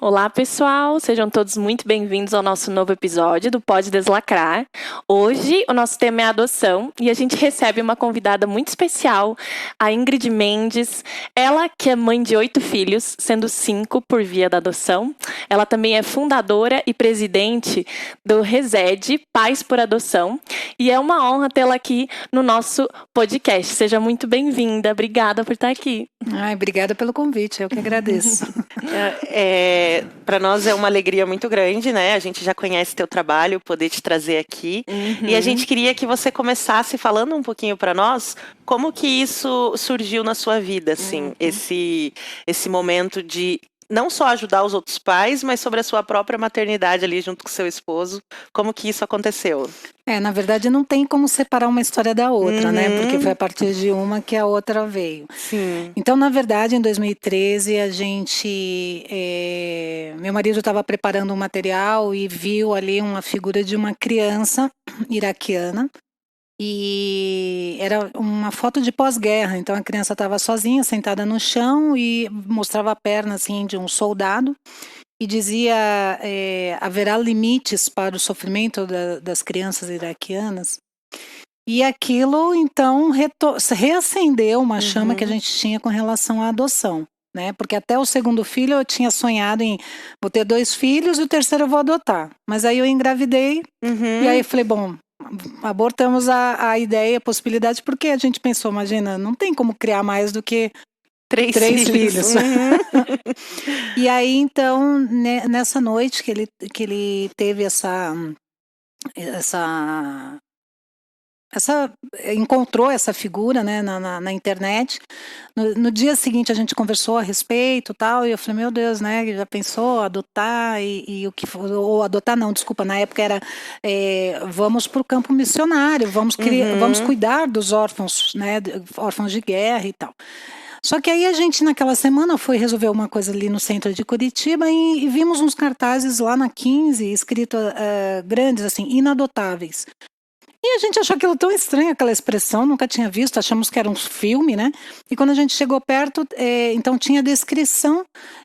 Olá, pessoal! Sejam todos muito bem-vindos ao nosso novo episódio do Pode Deslacrar. Hoje, o nosso tema é adoção e a gente recebe uma convidada muito especial, a Ingrid Mendes. Ela que é mãe de 8 filhos, sendo 5 por via da adoção. Ela também é fundadora e presidente do Resede Pais por Adoção. E é uma honra tê-la aqui no nosso podcast. Seja muito bem-vinda. Obrigada por estar aqui. Obrigada pelo convite, eu que agradeço. Para nós é uma alegria muito grande, né? A gente já conhece teu trabalho, poder te trazer aqui. E a gente queria que você começasse falando um pouquinho para nós como que isso surgiu na sua vida, assim, esse momento de não só ajudar os outros pais, mas sobre a sua própria maternidade ali junto com seu esposo. Como que isso aconteceu? Na verdade não tem como separar uma história da outra, né? Porque foi a partir de uma que a outra veio. Sim. Então, na verdade, em 2013, meu marido estava preparando um material e viu ali uma figura de uma criança iraquiana. E era uma foto de pós-guerra, então a criança estava sozinha, sentada no chão e mostrava a perna assim de um soldado e dizia haverá limites para o sofrimento das crianças iraquianas. E aquilo então reacendeu uma chama que a gente tinha com relação à adoção, né? Porque até o segundo filho eu tinha sonhado em vou ter 2 filhos e o terceiro eu vou adotar. Mas aí eu engravidei e aí eu falei, bom, abortamos a ideia, a possibilidade, porque a gente pensou, imagina, não tem como criar mais do que 3 filhos. E aí, então, nessa noite que ele teve encontrou essa figura, né, na internet. No dia seguinte a gente conversou a respeito tal, e eu falei, meu Deus, né, já pensou adotar e o que for, ou adotar não, desculpa, na época era vamos para o campo missionário, vamos cuidar dos órfãos, né, órfãos de guerra e tal. Só que aí a gente naquela semana foi resolver uma coisa ali no centro de Curitiba e vimos uns cartazes lá na 15 escrito grandes assim, inadotáveis. E a gente achou aquilo tão estranho, aquela expressão, nunca tinha visto, achamos que era um filme, né? E quando a gente chegou perto, então tinha a descrição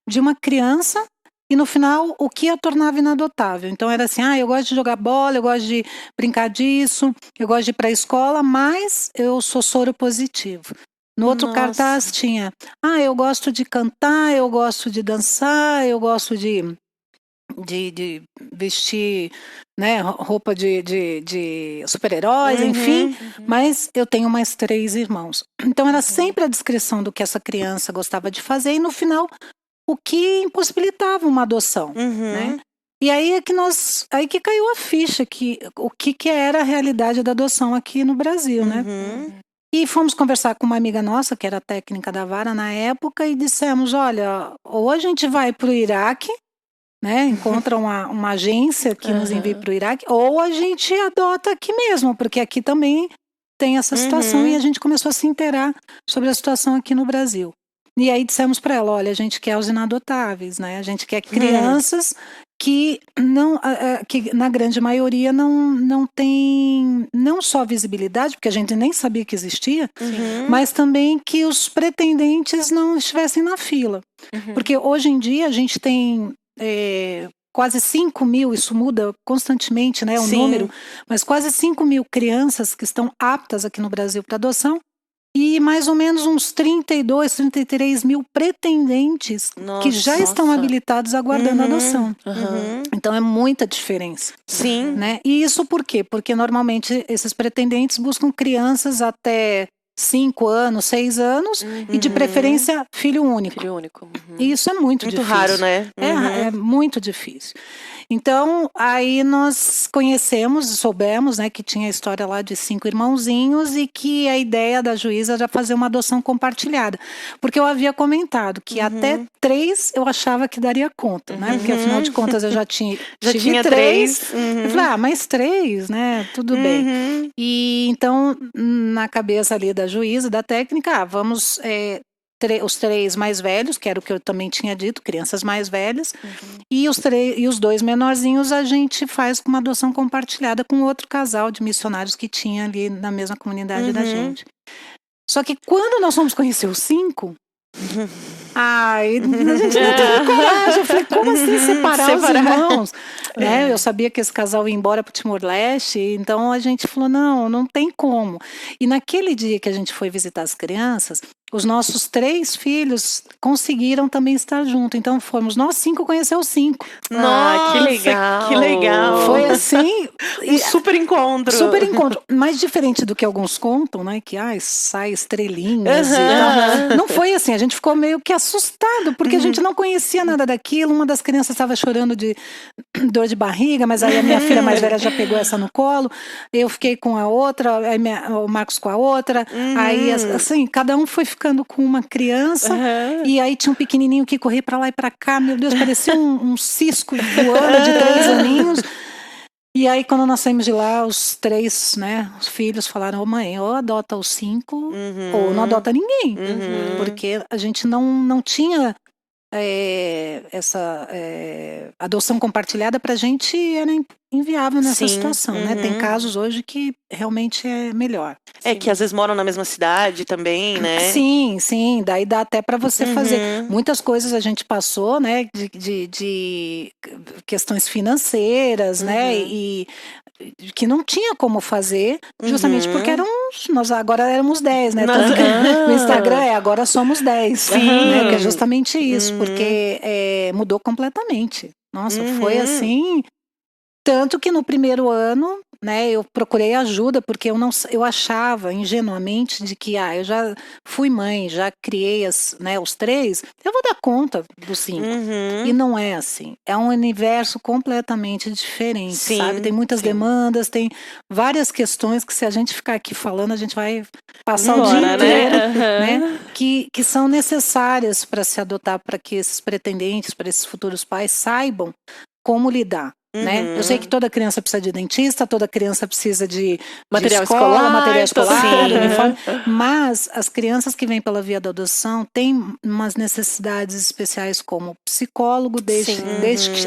de uma criança e no final o que a tornava inadotável. Então era assim, eu gosto de jogar bola, eu gosto de brincar disso, eu gosto de ir para a escola, mas eu sou soro positivo. No outro cartaz tinha, eu gosto de cantar, eu gosto de dançar, eu gosto de vestir, né, roupa de super-heróis, enfim, mas eu tenho mais 3 irmãos. Então era sempre a descrição do que essa criança gostava de fazer e no final o que impossibilitava uma adoção, né? E aí aí que caiu a ficha o que era a realidade da adoção aqui no Brasil, né? E fomos conversar com uma amiga nossa, que era técnica da vara na época, e dissemos, olha, ou a gente vai para o Iraque, né, encontra uma agência que nos envia para o Iraque, ou a gente adota aqui mesmo, porque aqui também tem essa situação e a gente começou a se inteirar sobre a situação aqui no Brasil. E aí dissemos para ela, olha, a gente quer os inadotáveis, né, a gente quer crianças que na grande maioria não tem não só visibilidade, porque a gente nem sabia que existia, mas também que os pretendentes não estivessem na fila. Porque hoje em dia a gente tem quase 5 mil, isso muda constantemente, né, o número, mas quase 5 mil crianças que estão aptas aqui no Brasil para adoção e mais ou menos uns 32, 33 mil pretendentes que já estão habilitados aguardando a adoção. Então é muita diferença. Sim. Né? E isso por quê? Porque normalmente esses pretendentes buscam crianças até 5 anos, 6 anos e de preferência filho único. Filho único. E isso é muito difícil. Muito raro, né? É muito difícil. Então, aí nós conhecemos e soubemos, né, que tinha a história lá de 5 irmãozinhos e que a ideia da juíza era fazer uma adoção compartilhada. Porque eu havia comentado que até 3 eu achava que daria conta, né? Porque afinal de contas eu já tive 3. Eu falei, mais 3, né? Tudo bem. E então, na cabeça ali da juíza, da técnica, vamos os 3 mais velhos, que era o que eu também tinha dito, crianças mais velhas, e os 2 menorzinhos a gente faz com uma adoção compartilhada com outro casal de missionários que tinha ali na mesma comunidade da gente. Só que quando nós fomos conhecer os 5, Ai, a gente não teve coragem. Eu falei, como assim separar os irmãos? Né? Eu sabia que esse casal ia embora para o Timor-Leste, então a gente falou, não tem como. E naquele dia que a gente foi visitar as crianças, os nossos 3 filhos conseguiram também estar juntos. Então fomos nós 5 conhecer os 5. Nossa, que legal! Que legal! Foi assim... Um super encontro. Super encontro. Mais diferente do que alguns contam, né? Que sai estrelinhas e tal. Não foi assim, a gente ficou meio que assustado, porque a gente não conhecia nada daquilo. Uma das crianças estava chorando de dor de barriga, mas aí a minha filha mais velha já pegou essa no colo. Eu fiquei com a outra, aí o Marcos com a outra. Aí, assim, cada um foi ficando com uma criança. E aí tinha um pequenininho que corria pra lá e pra cá. Meu Deus, parecia um cisco voando de 3 aninhos. E aí, quando nós saímos de lá, os 3, né, os filhos falaram, mãe, ou adota os 5, ou não adota ninguém. Porque a gente não tinha essa adoção compartilhada, pra gente era inviável nessa situação, né? Tem casos hoje que realmente é melhor. Que às vezes moram na mesma cidade também, né? Sim, daí dá até para você fazer. Muitas coisas a gente passou, né, de questões financeiras, né, e que não tinha como fazer, justamente porque nós agora éramos 10, né? Tanto que no Instagram agora somos 10, né? Que é justamente isso, porque mudou completamente. Nossa, foi assim. Tanto que no primeiro ano, né, eu procurei ajuda, porque eu achava ingenuamente de que eu já fui mãe, já criei os 3, eu vou dar conta dos 5. E não é assim. É um universo completamente diferente, sabe? Tem muitas demandas, tem várias questões que, se a gente ficar aqui falando, a gente vai passar o dia inteiro, né? Que são necessárias para se adotar, para que esses pretendentes, para esses futuros pais saibam como lidar. Né? Eu sei que toda criança precisa de dentista, toda criança precisa de material escolar, escolar, uniforme, mas as crianças que vêm pela via da adoção têm umas necessidades especiais, como psicólogo desde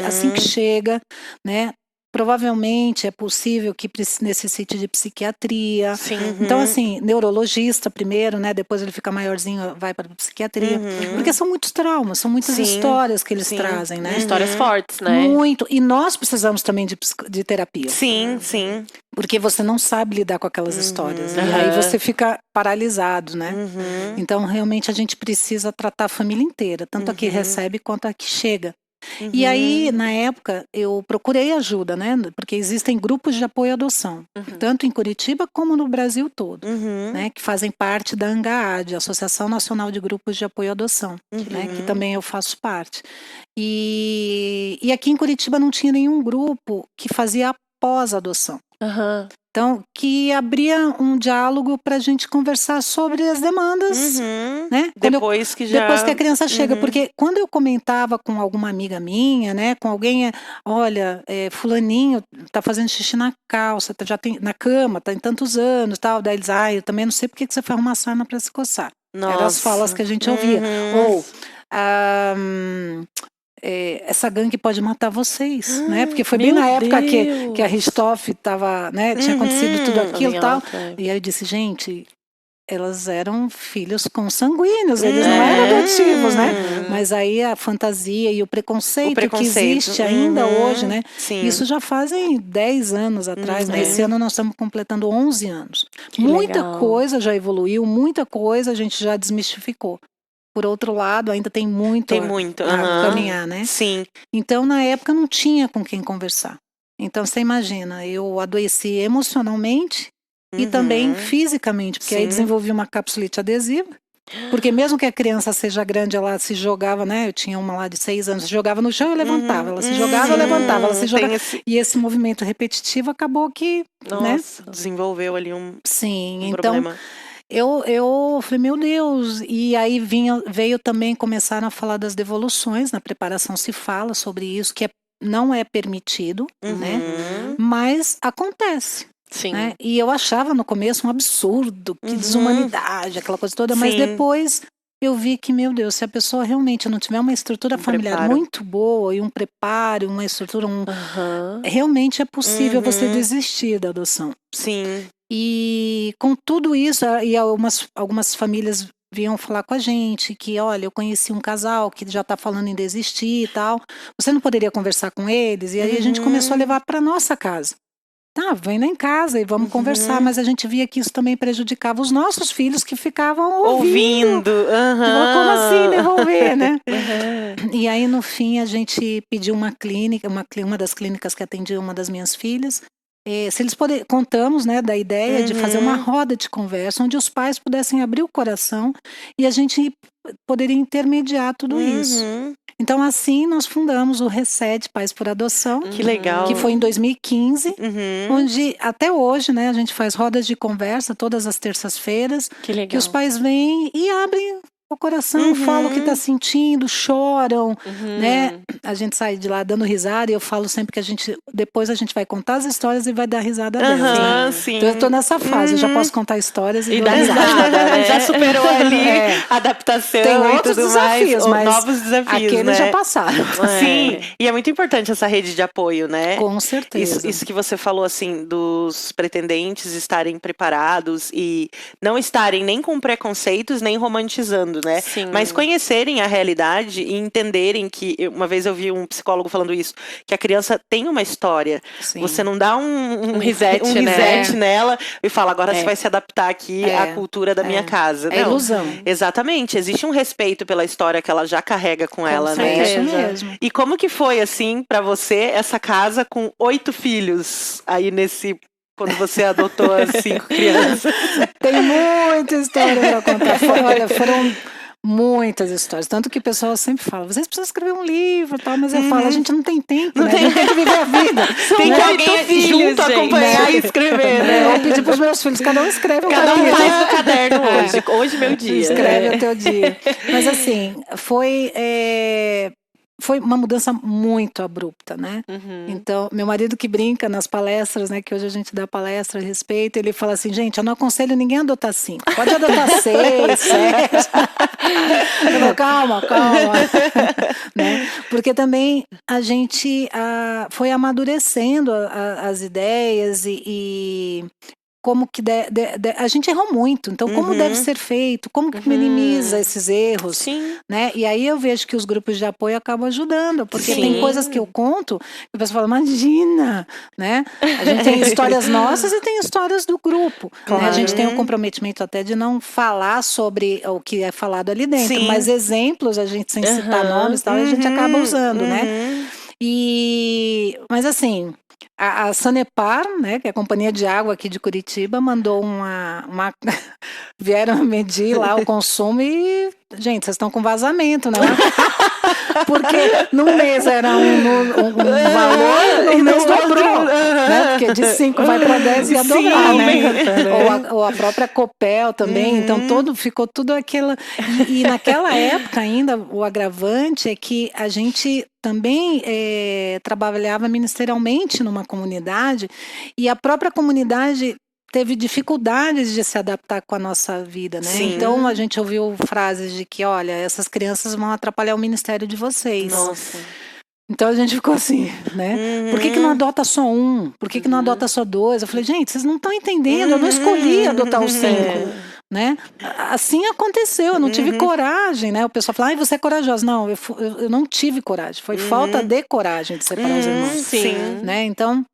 assim que chega, né? Provavelmente é possível que necessite de psiquiatria. Então, assim, neurologista primeiro, né? Depois ele fica maiorzinho, vai para a psiquiatria. Porque são muitos traumas, são muitas histórias que eles trazem, né? Histórias fortes, né? Muito. E nós precisamos também de terapia. Sim. Porque você não sabe lidar com aquelas histórias. E aí você fica paralisado, né? Então, realmente, a gente precisa tratar a família inteira. Tanto a que recebe quanto a que chega. E aí, na época, eu procurei ajuda, né? Porque existem grupos de apoio à adoção, tanto em Curitiba como no Brasil todo, né? Que fazem parte da ANGAAD, Associação Nacional de Grupos de Apoio à Adoção, né? Que também eu faço parte. E aqui em Curitiba não tinha nenhum grupo que fazia pós-adoção. Então, que abria um diálogo para a gente conversar sobre as demandas, né? Depois que a criança chega. Porque quando eu comentava com alguma amiga minha, né? Com alguém, olha, fulaninho tá fazendo xixi na calça, já tem na cama, tá em tantos anos, tal. Daí eles, eu também não sei por que você foi arrumar sarna para se coçar. Eram as falas que a gente ouvia. Ou... essa gangue pode matar vocês, né? Porque foi bem na época que a Richthofen tava, né? Tinha acontecido tudo aquilo e tal. E aí eu disse, gente, elas eram filhos consanguíneos, eles não eram adotivos, né? Mas aí a fantasia e o preconceito que existe ainda hoje, né? Isso já fazem 10 anos atrás, né? Esse ano nós estamos completando 11 anos. Muita coisa já evoluiu, muita coisa a gente já desmistificou. Por outro lado, ainda tem muito a caminhar, né? Sim. Então, na época, não tinha com quem conversar. Então, você imagina, eu adoeci emocionalmente e também fisicamente, porque aí desenvolvi uma capsulite adesiva. Porque mesmo que a criança seja grande, ela se jogava, né? Eu tinha uma lá de 6 anos, se jogava no chão e levantava. Ela se jogava, eu levantava, ela se jogava. E esse movimento repetitivo acabou que, né? Desenvolveu ali um problema. Eu falei, meu Deus, e aí veio também, começaram a falar das devoluções, na preparação se fala sobre isso, que não é permitido, né? Mas acontece. Né? E eu achava no começo um absurdo, que desumanidade, aquela coisa toda, mas depois eu vi que, meu Deus, se a pessoa realmente não tiver uma estrutura familiar muito boa, e um preparo, uma estrutura, realmente é possível você desistir da adoção. Sim. E com tudo isso, e algumas famílias vinham falar com a gente que, olha, eu conheci um casal que já está falando em desistir e tal. Você não poderia conversar com eles? E aí a gente começou a levar para nossa casa. Tá, vem lá em casa e vamos conversar, mas a gente via que isso também prejudicava os nossos filhos que ficavam ouvindo. Como assim devolver, né? E aí, no fim, a gente pediu uma clínica, uma das clínicas que atendia uma das minhas filhas. Se eles contamos, né, da ideia de fazer uma roda de conversa, onde os pais pudessem abrir o coração e a gente poderia intermediar tudo isso. Então, assim, nós fundamos o Reset Pais por Adoção. Que legal. Que foi em 2015, onde até hoje, né, a gente faz rodas de conversa todas as terças-feiras. Que legal. Que os pais vêm e abrem o coração, falam o que está sentindo, choram, né? A gente sai de lá dando risada e eu falo sempre que depois a gente vai contar as histórias e vai dar risada delas, né? Sim. Então eu tô nessa fase, eu já posso contar histórias e dar risada, né? Já superou ali adaptação. Tem outros tudo desafios, mais, mas novos desafios, aqueles né? já passaram. Sim, e é muito importante essa rede de apoio, né? Com certeza. Isso que você falou, assim, dos pretendentes estarem preparados e não estarem nem com preconceitos, nem romantizando, né? Sim. Mas conhecerem a realidade e entenderem que, uma vez eu vi um psicólogo falando isso, que a criança tem uma história. Sim. Você não dá um reset, reset nela e fala, agora você vai se adaptar aqui à cultura da minha casa. É ilusão. Exatamente, existe um respeito pela história que ela já carrega com ela, né? É isso mesmo. E como que foi, assim, pra você, essa casa com 8 filhos aí quando você adotou as 5 crianças? Tem muita história pra contar. Foram muitas histórias. Tanto que o pessoal sempre fala, vocês precisam escrever um livro e tal, mas eu falo, a gente não tem tempo, né? A gente tem que viver a vida. Tem que alguém junto acompanhar e escrever, né? Eu pedi pros meus filhos, cada um escreve um Cada um capítulo. faz no caderno hoje. Hoje meu dia. Escreve o teu dia. Mas assim, foi uma mudança muito abrupta, né? Então, meu marido que brinca nas palestras, né? Que hoje a gente dá palestra a respeito, ele fala assim, gente, eu não aconselho ninguém a adotar 5. Pode adotar 6, 7. Eu falo, calma. Né? Porque também a gente foi amadurecendo as ideias e como que a gente errou muito, então como deve ser feito, como que minimiza esses erros, Sim. né? E aí eu vejo que os grupos de apoio acabam ajudando, porque tem coisas que eu conto, que o pessoal fala, imagina, né? A gente tem histórias nossas e tem histórias do grupo, claro. Né? A gente tem um comprometimento até de não falar sobre o que é falado ali dentro, mas exemplos, a gente sem citar nomes e tal, a gente acaba usando, né? Mas assim, a Sanepar, né, que é a companhia de água aqui de Curitiba, mandou vieram medir lá o consumo e, gente, vocês estão com vazamento, né? Porque no mês era um valor, no mês dobrou, né? Porque de 5 vai para 10 e ia dobrar, né? Ou a própria Copel também, então ficou tudo aquilo. E naquela época ainda, o agravante é que a gente também trabalhava ministerialmente numa comunidade e a própria comunidade teve dificuldades de se adaptar com a nossa vida, né? Sim. Então a gente ouviu frases de que, olha, essas crianças vão atrapalhar o ministério de vocês. Nossa. Então a gente ficou assim, né? Por que não adota só um? Por que não adota só 2? Eu falei, gente, vocês não estão entendendo, eu não escolhi adotar os 5. Né? Assim aconteceu, eu não tive coragem, né? O pessoal fala, você é corajosa. Não, eu não tive coragem, foi falta de coragem de separar os irmãos. Sim. Né? Então,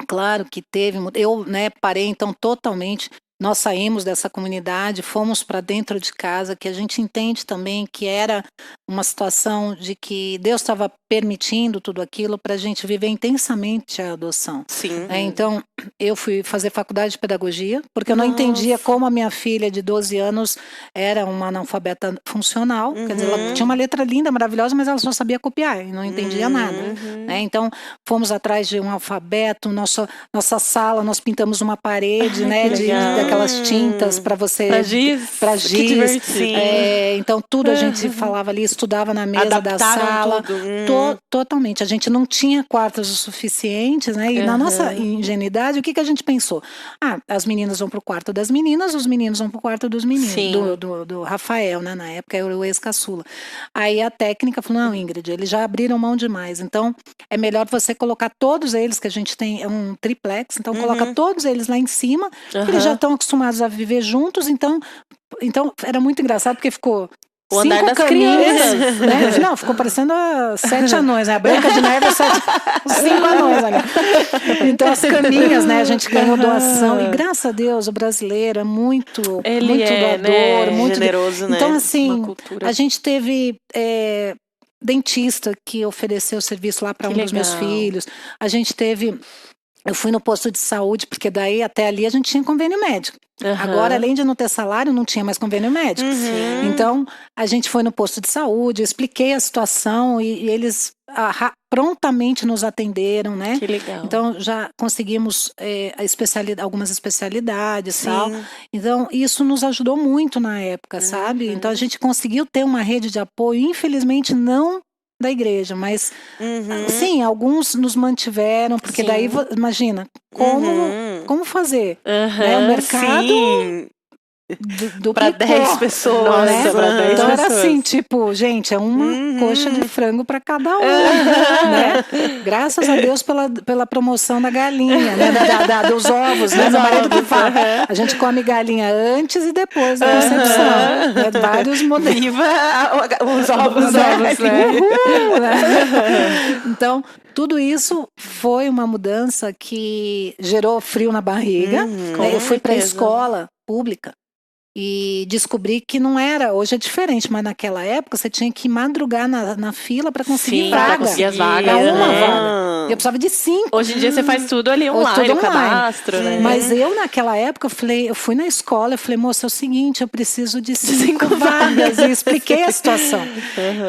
claro que teve, eu, né, parei então totalmente. Nós saímos dessa comunidade, fomos para dentro de casa, que a gente entende também que era uma situação de que Deus estava permitindo tudo aquilo para a gente viver intensamente a adoção. Sim. Então, eu fui fazer faculdade de pedagogia, porque eu não entendia como a minha filha de 12 anos era uma analfabeta funcional. Quer dizer, ela tinha uma letra linda, maravilhosa, mas ela só sabia copiar e não entendia nada. Né? Então, fomos atrás de um alfabeto, nossa sala, nós pintamos uma parede, né, daquelas tintas para você... Para giz. Então, tudo a gente falava ali, estudava na mesa da sala. Totalmente. A gente não tinha quartos o suficientes, né? E na nossa ingenuidade, o que a gente pensou? As meninas vão pro quarto das meninas, os meninos vão pro quarto dos meninos, do Rafael, né? Na época era o ex-caçula. Aí a técnica falou, não, Ingrid, eles já abriram mão demais, então é melhor você colocar todos eles, que a gente tem um triplex, então coloca todos eles lá em cima, porque eles já estão acostumados a viver juntos, então era muito engraçado, porque ficou o andar das crianças. Né? Não, ficou parecendo 7 anões, né? A Branca de Neve, os 5 anões ali. Então as caminhas, né? A gente ganhou doação. E graças a Deus, o brasileiro é muito doador, né? muito generoso, né? Então, assim, a gente teve dentista que ofereceu serviço lá para um dos meus filhos. A gente teve... Eu fui no posto de saúde, porque daí até ali a gente tinha convênio médico. Agora, além de não ter salário, não tinha mais convênio médico. Então, a gente foi no posto de saúde, eu expliquei a situação e eles prontamente nos atenderam, né? Que legal. Então, já conseguimos algumas especialidades e tal. Então, isso nos ajudou muito na época, sabe? Então, a gente conseguiu ter uma rede de apoio, infelizmente não da igreja, mas sim, alguns nos mantiveram, porque daí, imagina, como fazer? Né? O mercado para 10 pessoas, né? Pra 10 então pessoas. Era assim, tipo, gente, é uma coxa de frango para cada um, né? Graças a Deus pela promoção da galinha, né? dos ovos, né? Meu marido que fala, a gente come galinha antes e depois da concepção, né? Vários modelos. Viva os ovos, né? Uhul, né? Então, tudo isso foi uma mudança que gerou frio na barriga. Eu fui para a escola pública e descobri que não era, hoje é diferente, mas naquela época você tinha que madrugar na fila para conseguir vaga. Pra conseguir as vagas, uma né? vaga. Eu precisava de 5. Hoje em dia você faz tudo ali online, o cadastro, né? Mas eu naquela época, eu fui na escola, eu falei, moça, é o seguinte, eu preciso de 5 vagas. E expliquei a situação.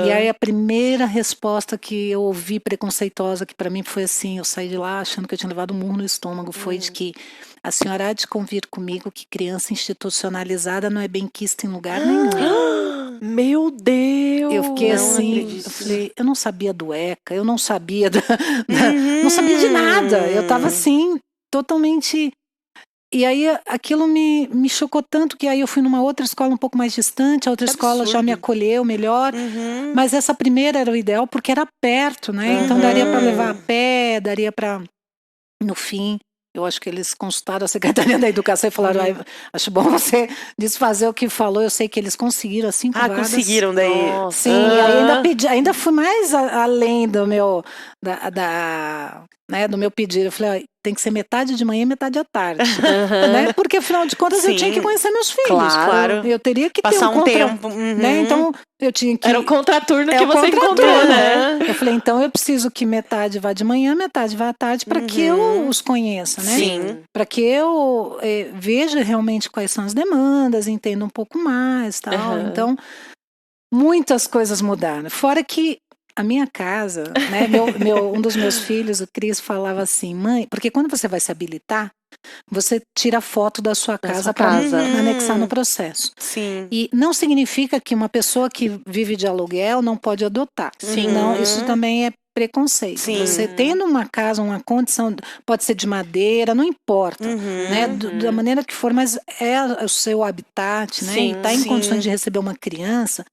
E aí a primeira resposta que eu ouvi preconceituosa, que para mim foi assim, eu saí de lá achando que eu tinha levado um murro no estômago, foi de que a senhora há de convir comigo que criança institucionalizada não é benquista em lugar nenhum. Meu Deus! Eu fiquei assim, eu falei, eu não sabia do ECA, eu não sabia não sabia de nada. Eu tava assim, totalmente... E aí aquilo me chocou tanto que aí eu fui numa outra escola um pouco mais distante, a outra escola já me acolheu melhor, mas essa primeira era o ideal porque era perto, né? Então daria para levar a pé, daria para... No fim... Eu acho que eles consultaram a Secretaria da Educação e falaram, acho bom você desfazer o que falou. Eu sei que eles conseguiram as 5 vagas. Conseguiram daí. Sim, aí ainda fui mais além do meu do meu pedido. Eu falei, tem que ser metade de manhã e metade à tarde. Né? Porque afinal de contas eu tinha que conhecer meus filhos. Claro. Eu teria que passar ter um tempo. Né? Então eu tinha que... Era o contraturno que você encontrou, né? Eu falei, então eu preciso que metade vá de manhã, metade vá à tarde, para que eu os conheça, né? Sim. Para que eu veja realmente quais são as demandas, entenda um pouco mais, tal. Então, muitas coisas mudaram. Fora que a minha casa, né? Um dos meus filhos, o Cris, falava assim, mãe, porque quando você vai se habilitar, você tira foto da sua casa para anexar no processo. Sim. E não significa que uma pessoa que vive de aluguel não pode adotar. Não, isso também é preconceito. Sim. Você tendo uma casa, uma condição, pode ser de madeira, não importa, né? Da maneira que for, mas é o seu habitat, né? E está em condições de receber uma criança,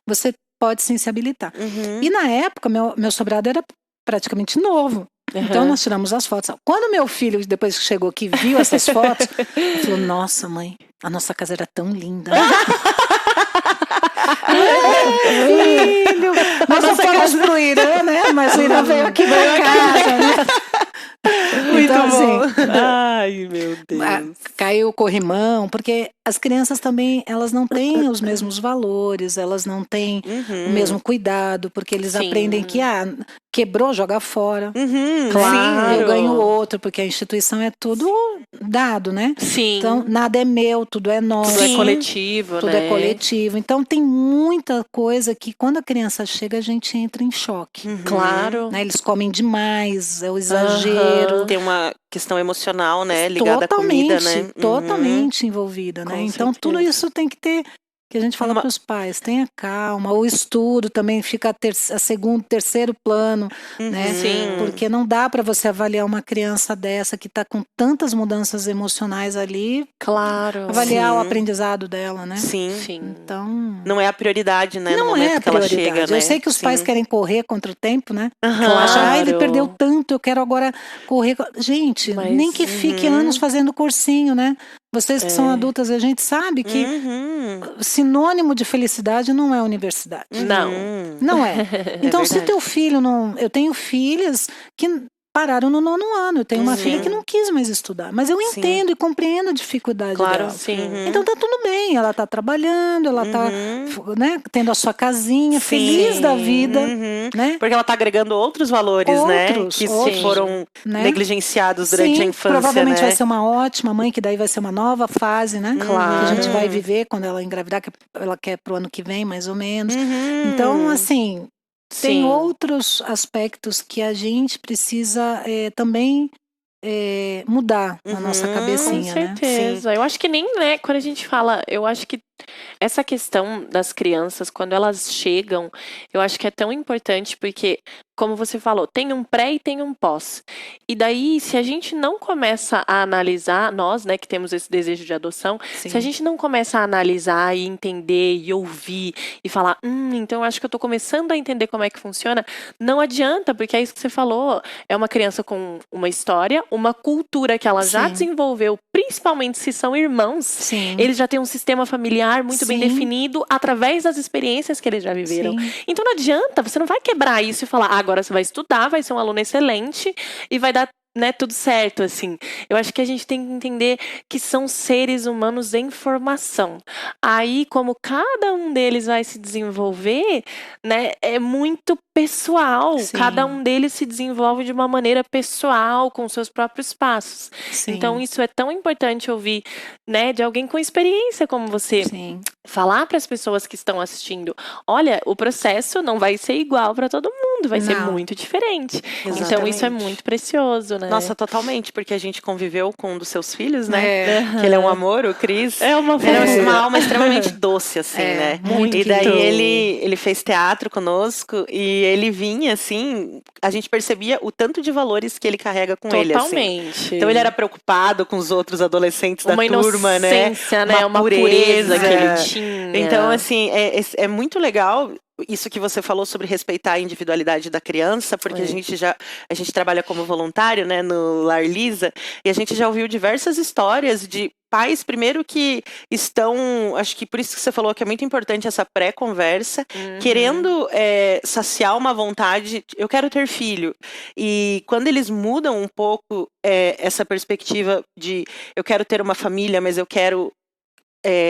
você pode sim se habilitar. E na época, meu sobrado era praticamente novo. Então nós tiramos as fotos. Quando meu filho, depois que chegou aqui, viu essas fotos, ele falou, nossa mãe, a nossa casa era tão linda. Filho, nós não fomos pro Irã, né? Mas o Irã veio aqui pra casa, né? Muito então, bom. Assim, ai, meu Deus. Caiu o corrimão, porque as crianças também, elas não têm os mesmos valores, elas não têm o mesmo cuidado, porque eles aprendem que, quebrou, joga fora. Claro. Eu ganho outro, porque a instituição é tudo dado, né? Sim. Então, nada é meu, tudo é nosso. Tudo é coletivo, tudo é coletivo. Então, tem muita coisa que, quando a criança chega, a gente entra em choque. Claro. Né? Eles comem demais, é o exagero. Tem uma questão emocional, né? Ligada à comida, né? Totalmente envolvida, né? Com então, certeza. tudo isso tem que ter que a gente fala para os pais, tenha calma, o estudo também fica a segundo, terceiro plano, né? Sim. Porque não dá para você avaliar uma criança dessa que está com tantas mudanças emocionais ali, Claro. avaliar o Sim. aprendizado dela, né? Sim. Então, Não é a prioridade, né? No não momento é a que ela prioridade. chega, né? Eu sei que os pais querem correr contra o tempo, né? Aham. Achar, ele Claro. perdeu tanto, eu quero agora correr. Gente, Mas- nem que fique anos fazendo cursinho, né? Vocês que são adultas, a gente sabe que sinônimo de felicidade não é universidade. Não. Não é. Então, se verdade. teu filho não... Eu tenho filhas que pararam no 9º ano. Eu tenho uma filha que não quis mais estudar. Mas eu Sim. entendo e compreendo a dificuldade Claro. dela. Sim. Então tá tudo bem, ela tá trabalhando, ela tá, né, tendo a sua casinha, Sim. feliz da vida, né? Porque ela tá agregando outros valores, Outros, né? Que outros, foram né? negligenciados durante Sim, a infância, provavelmente né? vai ser uma ótima mãe, que daí vai ser uma nova fase, né? Claro. Que a gente vai viver quando ela engravidar, que ela quer pro ano que vem, mais ou menos. Uhum. Então, assim, tem Sim. outros aspectos que a gente precisa também mudar na nossa Uhum. Com cabecinha, né? certeza. Eu acho que nem, né, quando a gente fala, eu acho que essa questão das crianças, quando elas chegam, eu acho que é tão importante porque, como você falou, tem um pré e tem um pós. E daí, se a gente não começa a analisar, nós, né, que temos esse desejo de adoção, Sim. se a gente não começa a analisar e entender e ouvir e falar, então eu acho que eu tô começando a entender como é que funciona, não adianta, porque é isso que você falou, é uma criança com uma história, uma cultura que ela já Sim. desenvolveu, principalmente se são irmãos, Sim. eles já têm um sistema familiar muito bem Sim. definido através das experiências que eles já viveram. Sim. Então não adianta, você não vai quebrar isso e falar, agora você vai estudar, vai ser um aluno excelente e vai dar, né, tudo certo, assim. Eu acho que a gente tem que entender que são seres humanos em formação. Aí, como cada um deles vai se desenvolver, né, é muito pessoal. Sim. Cada um deles se desenvolve de uma maneira pessoal, com seus próprios passos. Sim. Então, isso é tão importante ouvir, né, de alguém com experiência como você. Sim. Falar para as pessoas que estão assistindo, olha, o processo não vai ser igual para todo mundo, vai ser Não. muito diferente. Então Exatamente. isso é muito precioso, né? Nossa, totalmente, porque a gente conviveu com um dos seus filhos, né? É. Que ele é um amor, o Cris. É uma Ele é fofura. uma alma extremamente doce, assim, né? muito E daí querido. ele fez teatro conosco e ele vinha, assim, a gente percebia o tanto de valores que ele carrega com ele, assim. Totalmente. Então ele era preocupado com os outros adolescentes da uma turma, né? inocência, né? Uma pureza que ele tinha. Então, assim, é muito legal isso que você falou sobre respeitar a individualidade da criança, porque a gente trabalha como voluntário, né, no Lar Lisa, e a gente já ouviu diversas histórias de pais, primeiro, que estão, acho que por isso que você falou que é muito importante essa pré-conversa, querendo saciar uma vontade, eu quero ter filho. E quando eles mudam um pouco essa perspectiva de eu quero ter uma família, mas eu quero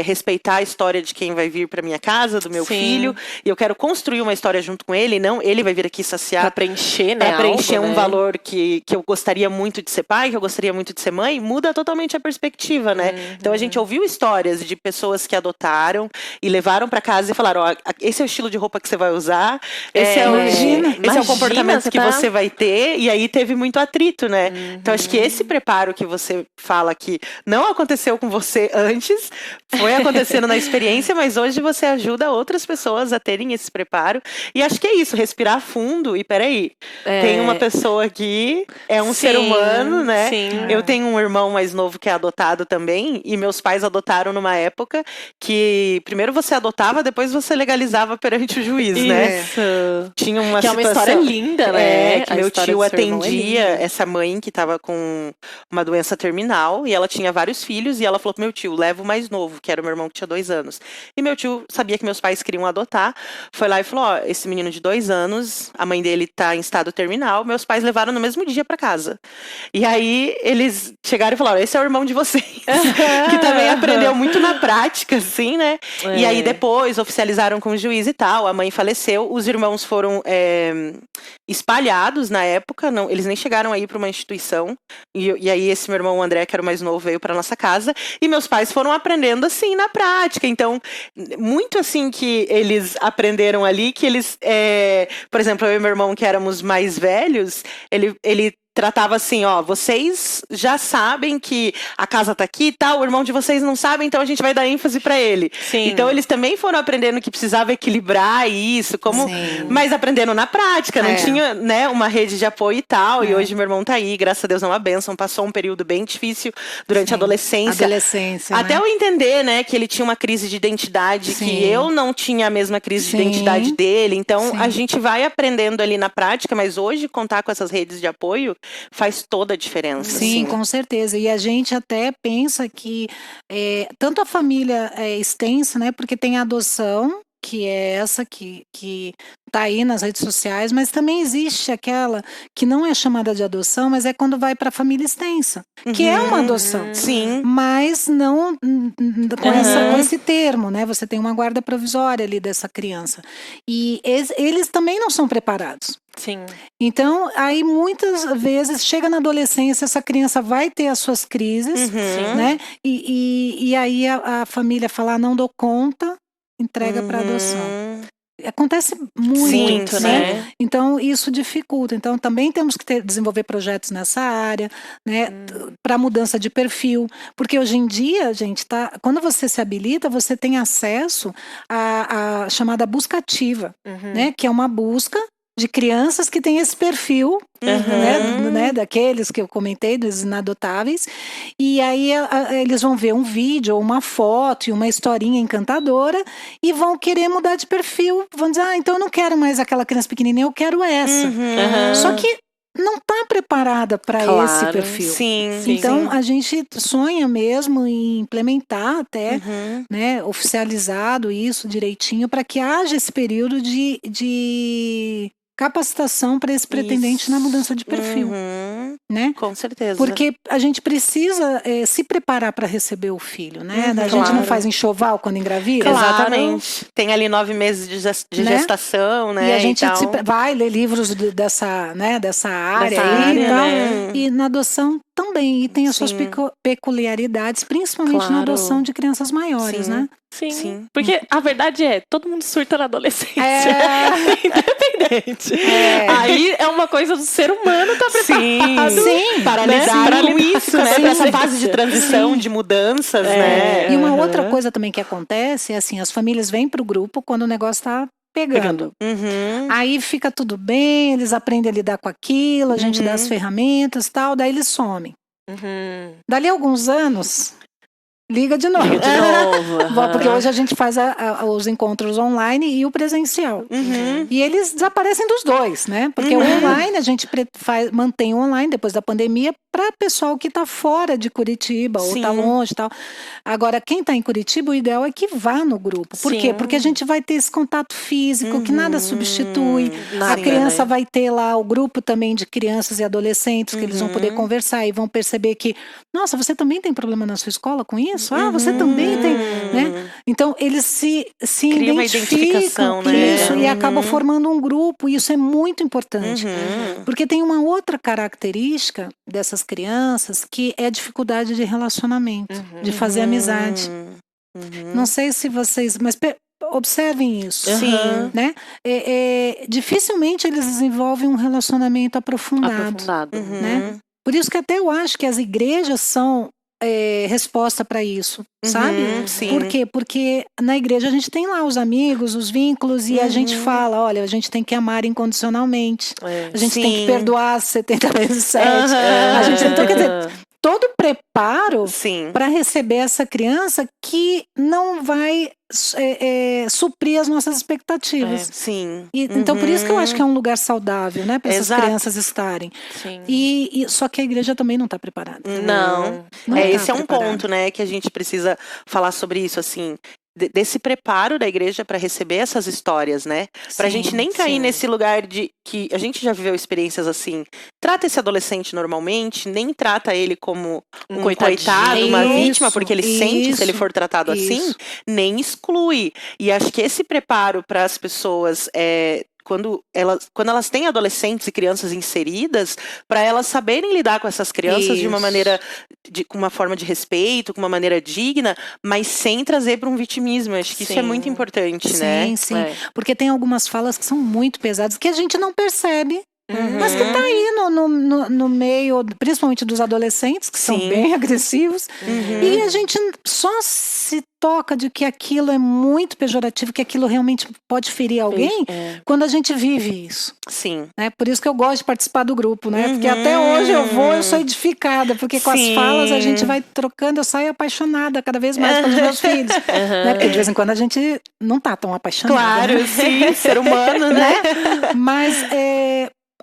respeitar a história de quem vai vir para minha casa, do meu Sim. filho, e eu quero construir uma história junto com ele, não ele vai vir aqui saciar, Pra preencher, né? para preencher algo, um né? valor que eu gostaria muito de ser pai, que eu gostaria muito de ser mãe, muda totalmente a perspectiva, né? Então a gente ouviu histórias de pessoas que adotaram e levaram para casa e falaram, ó, esse é o estilo de roupa que você vai usar, esse é o comportamento que você vai ter, e aí teve muito atrito, né? Então acho que esse preparo que você fala que não aconteceu com você antes, foi acontecendo na experiência, mas hoje você ajuda outras pessoas a terem esse preparo. E acho que é isso, respirar fundo e peraí, tem uma pessoa aqui, é um ser humano, né? Sim. Eu tenho um irmão mais novo que é adotado também, e meus pais adotaram numa época que primeiro você adotava, depois você legalizava perante o juiz, né? Isso. Tinha uma Que é uma situação, história linda, né? que A meu história tio do seu irmão é atendia linda. essa mãe que estava com uma doença terminal e ela tinha vários filhos e ela falou pro meu tio, leva o mais novo, que era o meu irmão que tinha 2 anos. E meu tio sabia que meus pais queriam adotar, foi lá e falou, ó, esse menino de 2 anos, a mãe dele tá em estado terminal, meus pais levaram no mesmo dia pra casa. E aí eles chegaram e falaram, esse é o irmão de vocês, que também aprendeu muito na prática, assim, né? E aí depois oficializaram com o juiz e tal, a mãe faleceu, os irmãos foram espalhados na época, não, eles nem chegaram a ir para uma instituição, e aí esse meu irmão, o André, que era o mais novo, veio para nossa casa, e meus pais foram aprendendo assim na prática, então muito assim que eles aprenderam ali, que eles, por exemplo, eu e meu irmão que éramos mais velhos, ele tratava assim, ó, vocês já sabem que a casa tá aqui e tal, o irmão de vocês não sabe, então a gente vai dar ênfase pra ele. Sim. Então eles também foram aprendendo que precisava equilibrar isso, como, mas aprendendo na prática, não tinha, né, uma rede de apoio e tal, e hoje meu irmão tá aí, graças a Deus é uma bênção, passou um período bem difícil durante a adolescência. Até eu entender, né, que ele tinha uma crise de identidade, que eu não tinha a mesma crise de identidade dele, então a gente vai aprendendo ali na prática, mas hoje contar com essas redes de apoio faz toda a diferença. Sim, com certeza. E a gente até pensa que tanto a família é extensa, né? Porque tem a adoção, que é essa que tá aí nas redes sociais, mas também existe aquela que não é chamada de adoção, mas é quando vai para a família extensa, que é uma adoção. Sim. Mas não com esse termo, né? Você tem uma guarda provisória ali dessa criança. E eles também não são preparados. Sim. Então, aí muitas vezes chega na adolescência, essa criança vai ter as suas crises, né? E aí a família fala, não dou conta, entrega para adoção. Acontece muito, né? Então, isso dificulta. Então, também temos que desenvolver projetos nessa área, né? Para mudança de perfil. Porque hoje em dia, gente, quando você se habilita, você tem acesso à chamada busca ativa, né? Que é uma busca de crianças que têm esse perfil, né, daqueles que eu comentei, dos inadotáveis, e aí eles vão ver um vídeo ou uma foto e uma historinha encantadora e vão querer mudar de perfil, vão dizer, então eu não quero mais aquela criança pequenininha, eu quero essa. Só que não está preparada para esse perfil. Então a gente sonha mesmo em implementar até, né, oficializado isso direitinho para que haja esse período de capacitação para esse pretendente na mudança de perfil, né? Com certeza. Porque a gente precisa se preparar para receber o filho, né? A gente não faz enxoval quando engravida. Exatamente. Tem ali 9 meses de gestação, né? E a gente vai ler livros dessa área aí e tal. Né? E na adoção também. E tem as suas peculiaridades, principalmente na adoção de crianças maiores, né? Sim. Porque a verdade é, todo mundo surta na adolescência. Independente. Aí é uma coisa do ser humano tá preparado para lidar com isso, né? Para essa fase de transição, de mudanças, né? E uma outra coisa também que acontece é assim, as famílias vêm pro grupo quando o negócio tá pegando. Aí fica tudo bem, eles aprendem a lidar com aquilo, a gente dá as ferramentas e tal, daí eles somem. Dali a alguns anos, liga de novo. Porque hoje a gente faz os encontros online e o presencial. E eles desaparecem dos dois, né? Porque o online, a gente mantém o online depois da pandemia para pessoal que está fora de Curitiba ou está longe e tal. Agora, quem está em Curitiba, o ideal é que vá no grupo. Por quê? Porque a gente vai ter esse contato físico que nada substitui. A criança vai ter lá o grupo também de crianças e adolescentes que eles vão poder conversar e vão perceber que, nossa, você também tem problema na sua escola com isso? Ah, você também tem, né? Então, eles se cria uma identificação, isso, e acabam formando um grupo, e isso é muito importante. Porque tem uma outra característica dessas crianças que é a dificuldade de relacionamento, de fazer amizade. Não sei se vocês... Mas observem isso, né? Dificilmente eles desenvolvem um relacionamento aprofundado. Né? Por isso que até eu acho que as igrejas são resposta para isso, sabe? Por quê? Porque na igreja a gente tem lá os amigos, os vínculos, e a gente fala, olha, a gente tem que amar incondicionalmente, a gente tem que perdoar 70 vezes 7. A gente então, quer dizer, todo o preparo para receber essa criança que não vai suprir as nossas expectativas. Então, por isso que eu acho que é um lugar saudável, né? Para essas crianças estarem. Só que a igreja também não está preparada. Não esse é um ponto, né? Que a gente precisa falar sobre isso, assim. Desse preparo da igreja para receber essas histórias, né? Pra gente nem cair nesse lugar de que a gente já viveu experiências assim. Trata esse adolescente normalmente, nem trata ele como um coitado, uma vítima, porque ele sente se ele for tratado assim, nem exclui. E acho que esse preparo para as pessoas quando elas têm adolescentes e crianças inseridas, para elas saberem lidar com essas crianças de uma maneira, com uma forma de respeito, com uma maneira digna, mas sem trazer para um vitimismo. Acho que isso é muito importante, né? Porque tem algumas falas que são muito pesadas, que a gente não percebe, mas que tá aí no meio, principalmente dos adolescentes, que são bem agressivos, e a gente só se toca de que aquilo é muito pejorativo, que aquilo realmente pode ferir alguém, quando a gente vive isso. Sim. Né? Por isso que eu gosto de participar do grupo, né? Porque até hoje eu sou edificada, porque com as falas a gente vai trocando, eu saio apaixonada cada vez mais pelos meus filhos. Né? Porque de vez em quando a gente não tá tão apaixonada. Claro, né? sim, ser humano, né? Mas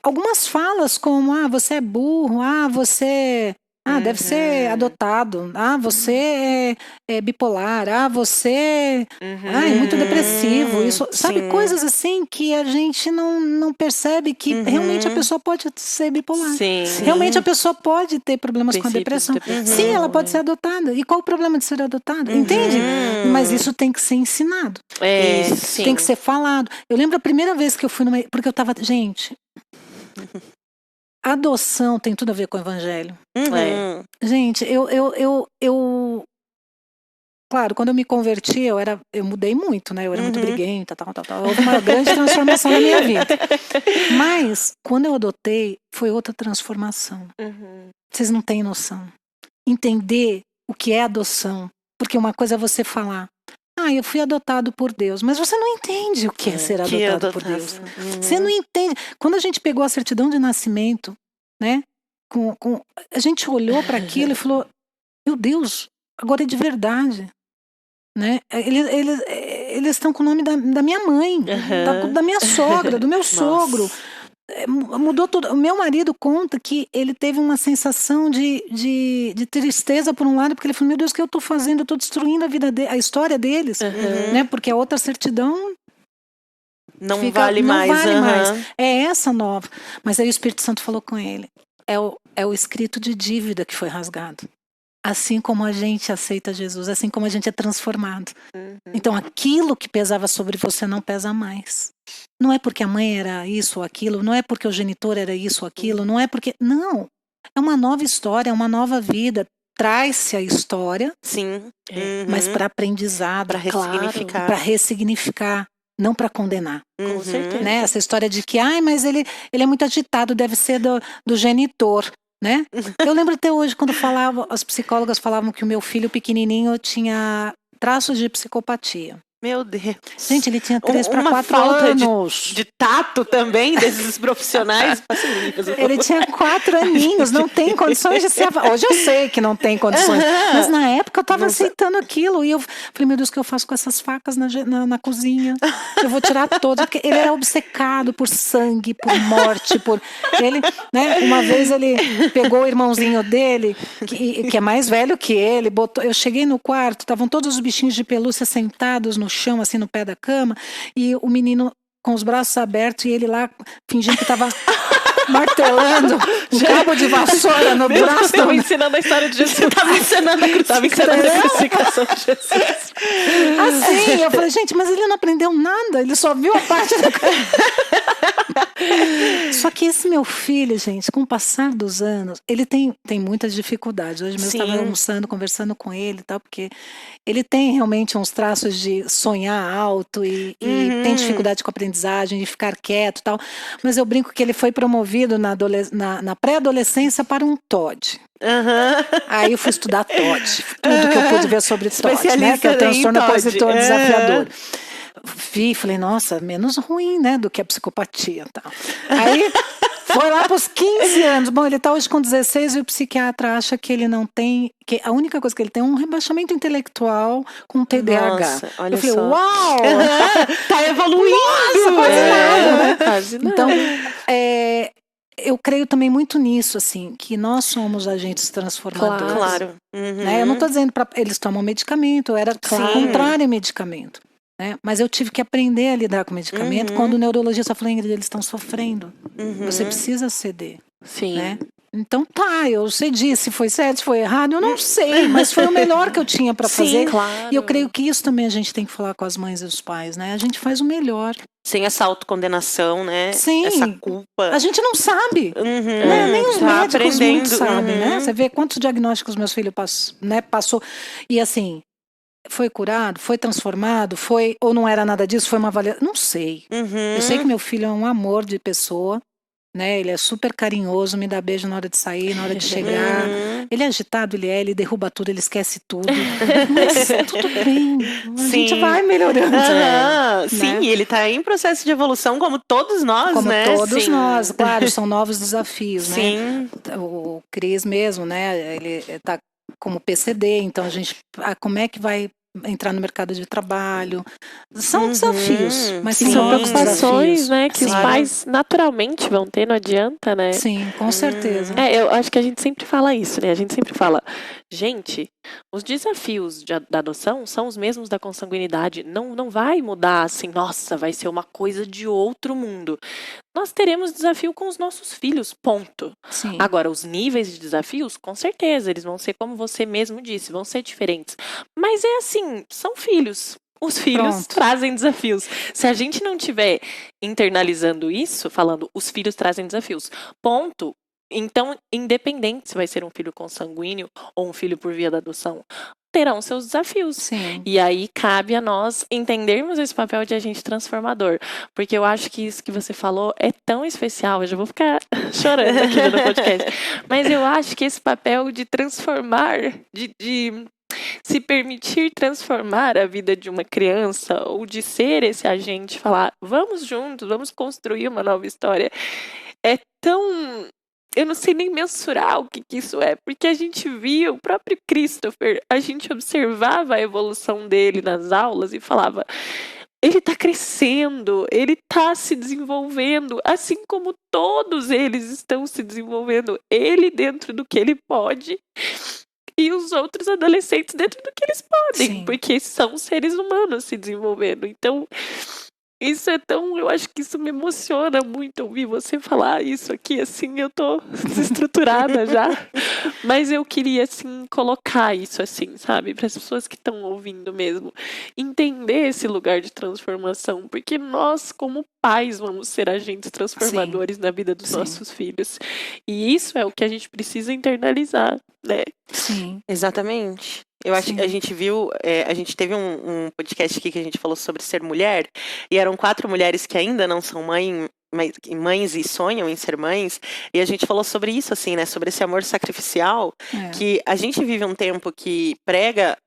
algumas falas como, você é burro, você... deve ser adotado. Você é bipolar. Você é muito depressivo. Isso, sabe, coisas assim que a gente não percebe que realmente a pessoa pode ser bipolar. Sim. Realmente a pessoa pode ter problemas com a depressão. Sim, ela pode ser adotada. E qual o problema de ser adotada? Entende? Mas isso tem que ser ensinado. Sim. Tem que ser falado. Eu lembro a primeira vez que eu fui porque eu tava... Gente... Adoção tem tudo a ver com o evangelho. Gente, eu claro, quando eu me converti, eu mudei muito, né? Eu era muito briguenta, tal. Houve uma grande transformação na minha vida. Mas, quando eu adotei, foi outra transformação. Vocês não têm noção. Entender o que é adoção. Porque uma coisa é você falar, eu fui adotado por Deus. Mas você não entende o que é ser adotado por Deus. Você não entende. Quando a gente pegou a certidão de nascimento, né? A gente olhou para aquilo e falou, meu Deus, agora é de verdade. Né? Eles estão com o nome da minha mãe, da minha sogra, do meu sogro. Mudou tudo. O meu marido conta que ele teve uma sensação de tristeza por um lado, porque ele falou, meu Deus, o que eu estou fazendo? Eu estou destruindo a história deles, né? Porque a outra certidão não vale mais. É essa nova. Mas aí o Espírito Santo falou com ele, é o escrito de dívida que foi rasgado. Assim como a gente aceita Jesus, assim como a gente é transformado. Então aquilo que pesava sobre você não pesa mais. Não é porque a mãe era isso ou aquilo, não é porque o genitor era isso ou aquilo, não é porque... Não, é uma nova história, é uma nova vida. Traz-se a história, sim, mas para aprendizado, para ressignificar. Para ressignificar, não para condenar. Com certeza. Né? Essa história de que, mas ele é muito agitado, deve ser do genitor. Né? Eu lembro até hoje quando as psicólogas falavam que o meu filho pequenininho tinha traços de psicopatia. Meu Deus. Gente, ele tinha 3 para 4 falta anos. De tato também desses profissionais. Ele tinha 4 aninhos, não tem condições de ser... Hoje eu sei que não tem condições, mas na época eu estava aceitando aquilo. E eu falei, meu Deus, o que eu faço com essas facas na cozinha? Eu vou tirar todas. Porque ele era obcecado por sangue, por morte, por... Ele, né? Uma vez ele pegou o irmãozinho dele, que é mais velho que ele, eu cheguei no quarto, estavam todos os bichinhos de pelúcia sentados no chão, assim, no pé da cama, e o menino com os braços abertos e ele lá fingindo que estava martelando um cabo de vassoura no braço. Você estava ensinando a história de Jesus. Você estava ensinando a crucificação de Jesus. Assim, eu falei, gente, mas ele não aprendeu nada, ele só viu a parte da... Só que esse meu filho, gente, com o passar dos anos, ele tem muitas dificuldades. Hoje mesmo eu estava almoçando, conversando com ele e tal, porque ele tem realmente uns traços de sonhar alto e tem dificuldade com a aprendizagem, de ficar quieto e tal. Mas eu brinco que ele foi promovido na pré-adolescência para um TOD. Aí eu fui estudar TOD, tudo que eu pude ver sobre TOD, né? Que é o transtorno opositor desafiador. Falei, nossa, menos ruim, né, do que a psicopatia e tal. Aí foi lá para os 15 anos. Bom, ele está hoje com 16 e o psiquiatra acha que ele não tem, que a única coisa que ele tem é um rebaixamento intelectual com TDAH. Nossa, olha eu falei, só. uau! Tá evoluindo! Nossa, quase nada, né? Quase nada. Então, eu creio também muito nisso, assim, que nós somos agentes transformadores. Claro. Né? Eu não estou dizendo para eles tomam medicamento, eu era contrário a medicamento. Né? Mas eu tive que aprender a lidar com medicamento quando o neurologista falou, Ingrid, eles estão sofrendo. Você precisa ceder. Sim. Né? Então eu cedi, se foi certo, se foi errado, eu não sei, mas foi o melhor que eu tinha para fazer. Claro. E eu creio que isso também a gente tem que falar com as mães e os pais, né? A gente faz o melhor. Sem essa autocondenação, né? Sim. Essa culpa. A gente não sabe. Né? Nem os médicos muito sabem, né? Você vê quantos diagnósticos meus filhos passou. E assim, foi curado, foi transformado, ou não era nada disso, foi uma avaliação. Não sei. Eu sei que meu filho é um amor de pessoa. né? Ele é super carinhoso, me dá beijo na hora de sair, na hora de chegar. Ele é agitado, ele derruba tudo, ele esquece tudo. Mas tudo bem, a gente vai melhorando. Sim, e ele tá em processo de evolução como todos nós, como né? todos nós, claro, são novos desafios, Sim. né? O Cris mesmo, né? Ele tá como PCD, então a gente, como é que vai entrar no mercado de trabalho? São desafios, mas Sim, são preocupações, né, que Claro. os pais naturalmente vão ter, não adianta, né? Sim, com certeza. Eu acho que a gente sempre fala isso, né? A gente sempre fala, gente, os desafios da adoção são os mesmos da consanguinidade. Não vai mudar assim, nossa, vai ser uma coisa de outro mundo. Nós teremos desafio com os nossos filhos, ponto. Sim. Agora, os níveis de desafios, com certeza, eles vão ser, como você mesmo disse, vão ser diferentes. Mas é assim, são filhos. Os filhos trazem desafios. Se a gente não tiver internalizando isso, falando, os filhos trazem desafios, ponto. Então, independente se vai ser um filho consanguíneo ou um filho por via da adoção, terão seus desafios. Sim. E aí cabe a nós entendermos esse papel de agente transformador. Porque eu acho que isso que você falou é tão especial. Eu já vou ficar chorando aqui no podcast. Mas eu acho que esse papel de transformar, de se permitir transformar a vida de uma criança, ou de ser esse agente, falar, vamos juntos, vamos construir uma nova história, é tão... Eu não sei nem mensurar o que isso é, porque a gente via o próprio Christopher, a gente observava a evolução dele nas aulas e falava, ele tá crescendo, ele tá se desenvolvendo, assim como todos eles estão se desenvolvendo, ele dentro do que ele pode e os outros adolescentes dentro do que eles podem, Sim. porque são seres humanos se desenvolvendo. Então, isso é tão... Eu acho que isso me emociona muito ouvir você falar isso aqui, assim, eu tô desestruturada já. Mas eu queria, assim, colocar isso, assim, sabe? Para as pessoas que estão ouvindo mesmo. Entender esse lugar de transformação, porque nós, como pais, vamos ser agentes transformadores na vida dos nossos filhos. E isso é o que a gente precisa internalizar, né? Sim. Exatamente. Eu acho que a gente viu, a gente teve um podcast aqui que a gente falou sobre ser mulher, e eram 4 mulheres que ainda não são mães e sonham em ser mães, e a gente falou sobre isso, assim, né, sobre esse amor sacrificial, que a gente vive um tempo que prega,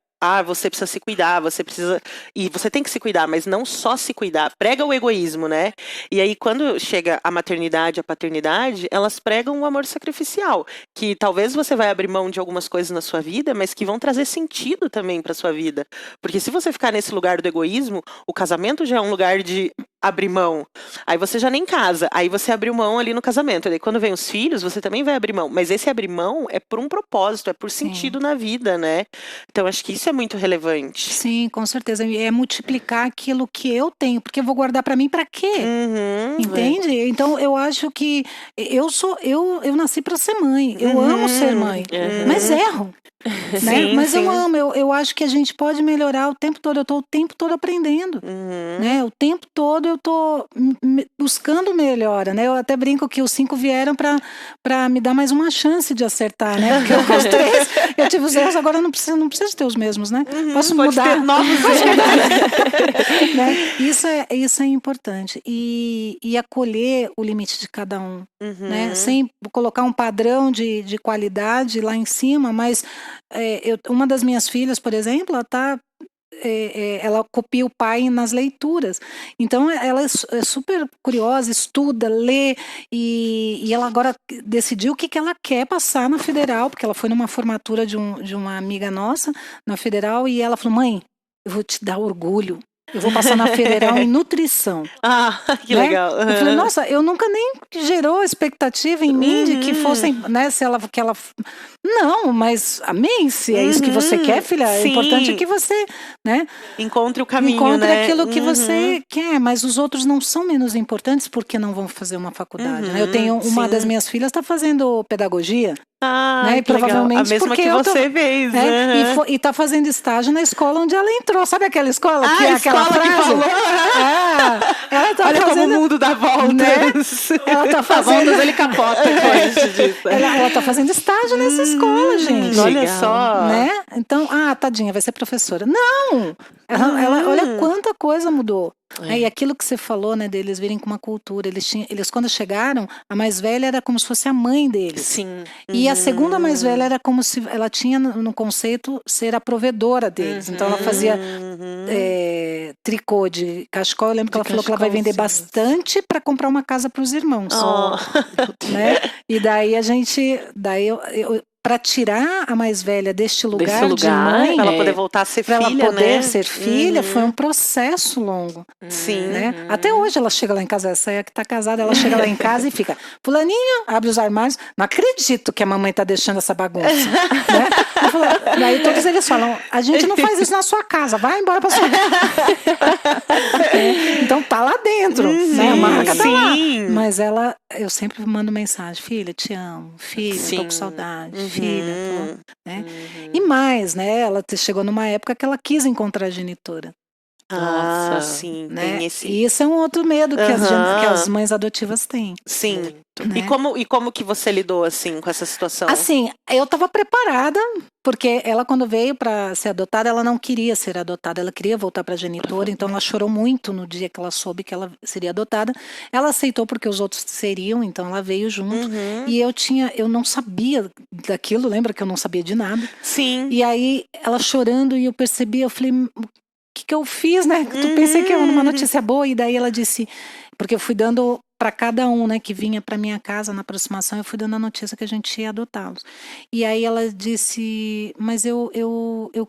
você precisa se cuidar, você precisa, e você tem que se cuidar, mas não só se cuidar, prega o egoísmo, né, e aí quando chega a maternidade, a paternidade, elas pregam o amor sacrificial, que talvez você vai abrir mão de algumas coisas na sua vida, mas que vão trazer sentido também para sua vida, porque se você ficar nesse lugar do egoísmo, o casamento já é um lugar de abrir mão, aí você já nem casa, aí você abriu mão ali no casamento, aí quando vem os filhos, você também vai abrir mão, mas esse abrir mão é por um propósito, é por sentido na vida, né, então acho que isso é muito relevante. Sim, com certeza, é multiplicar aquilo que eu tenho, porque eu vou guardar pra mim pra quê? Entende? Então eu acho que eu nasci pra ser mãe, eu amo ser mãe, mas erro. Né? Mas eu amo, eu acho que a gente pode melhorar o tempo todo, eu tô o tempo todo aprendendo, né? O tempo todo eu tô buscando melhora, né? Eu até brinco que os 5 vieram pra me dar mais uma chance de acertar, né? Porque com os 3 eu tive os erros, agora eu não preciso ter os mesmos, né? Posso pode mudar. ter novos né? Isso é importante e acolher o limite de cada um, né? Sem colocar um padrão de qualidade lá em cima, mas uma das minhas filhas, por exemplo, ela copia o pai nas leituras, então ela é super curiosa, estuda, lê e ela agora decidiu o que ela quer passar na Federal, porque ela foi numa formatura de uma amiga nossa na Federal e ela falou, mãe, eu vou te dar orgulho, eu vou passar na Federal em nutrição. Que né? legal. Eu falei, nossa, eu nunca nem gerou expectativa em mim de que fossem, né, que ela... Não, mas amém, se é isso que você quer, filha, o importante é que você, né? Encontre o caminho, encontre né? aquilo que você quer, mas os outros não são menos importantes porque não vão fazer uma faculdade, né? Eu tenho uma das minhas filhas está fazendo pedagogia, né? E provavelmente a mesma porque que você fez, né? E tá fazendo estágio na escola onde ela entrou, sabe aquela escola que é aquela escola frase? que falou. Ela tá Olha fazendo, como o mundo dá voltas. Né? Ela tá fazendo, voltas, ele capota. ela tá fazendo estágio nessa escola, gente. Olha Legal. só. Né? Então, tadinha, vai ser professora. Não! Ela olha quanta coisa mudou. E aquilo que você falou, né, deles virem com uma cultura, eles quando chegaram, a mais velha era como se fosse a mãe deles. Sim. E a segunda mais velha era como se ela tinha no conceito ser a provedora deles. Então ela fazia tricô de cachecol. Eu lembro que ela falou que ela vai vender bastante para comprar uma casa para os irmãos. Né? E daí para tirar a mais velha deste lugar de mãe, para ela poder voltar a ser filha, ela poder né? ser filha, foi um processo longo. Sim. Né? Até hoje ela chega lá em casa, essa é a que está casada, ela chega lá em casa e fica, fulaninho, abre os armários, não acredito que a mamãe está deixando essa bagunça. Né? Daí todos eles falam, a gente não faz isso na sua casa, vai embora para sua casa. Então tá lá dentro, né? A marca tá lá. Mas eu sempre mando mensagem, filha, te amo, filha, tô com saudade. Filha, né? E mais, né? Ela chegou numa época que ela quis encontrar a genitora. Nossa, sim. Né? Tem esse... E isso é um outro medo que as mães adotivas têm. Sim. Né? E como que você lidou, assim, com essa situação? Assim, eu estava preparada, porque ela, quando veio para ser adotada, ela não queria ser adotada, ela queria voltar para a genitora, então ela chorou muito no dia que ela soube que ela seria adotada. Ela aceitou porque os outros seriam, então ela veio junto. E eu não sabia daquilo, lembra que eu não sabia de nada? Sim. E aí, ela chorando, e eu percebi, eu falei, o que eu fiz, né? Tu pensei que era uma notícia boa, e daí ela disse, porque eu fui dando para cada um, né, que vinha para minha casa na aproximação, eu fui dando a notícia que a gente ia adotá-los. E aí ela disse, mas eu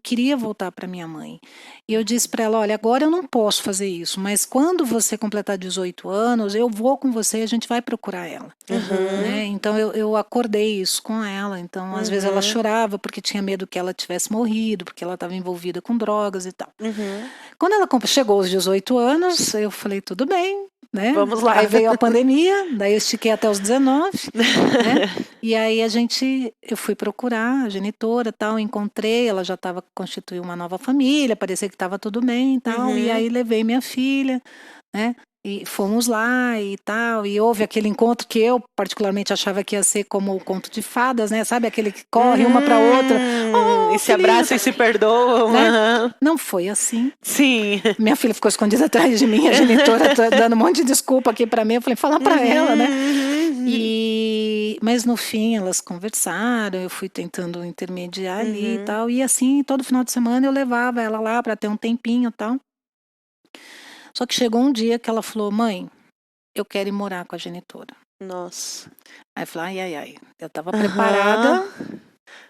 queria voltar para minha mãe. E eu disse para ela, olha, agora eu não posso fazer isso, mas quando você completar 18 anos, eu vou com você e a gente vai procurar ela. Né? Então eu acordei isso com ela. Então às vezes ela chorava porque tinha medo que ela tivesse morrido, porque ela estava envolvida com drogas e tal. Quando ela chegou aos 18 anos, eu falei, tudo bem. Né? Vamos lá. Aí veio a pandemia, daí eu estiquei até os 19, né? E aí eu fui procurar a genitora, tal, encontrei, ela já constituiu uma nova família, parecia que estava tudo bem e tal, e aí levei minha filha, né? E fomos lá e tal, e houve aquele encontro que eu particularmente achava que ia ser como o conto de fadas, né? Sabe, aquele que corre uma para outra, e se abraçam e se perdoam. Né? Não foi assim. Sim. Minha filha ficou escondida atrás de mim, a genitora dando um monte de desculpa aqui para mim, eu falei, fala para ela, né? Mas no fim elas conversaram, eu fui tentando intermediar ali e tal, e assim, todo final de semana eu levava ela lá para ter um tempinho e tal. Só que chegou um dia que ela falou, mãe, eu quero ir morar com a genitora. Nossa. Aí eu falei, ai, eu tava preparada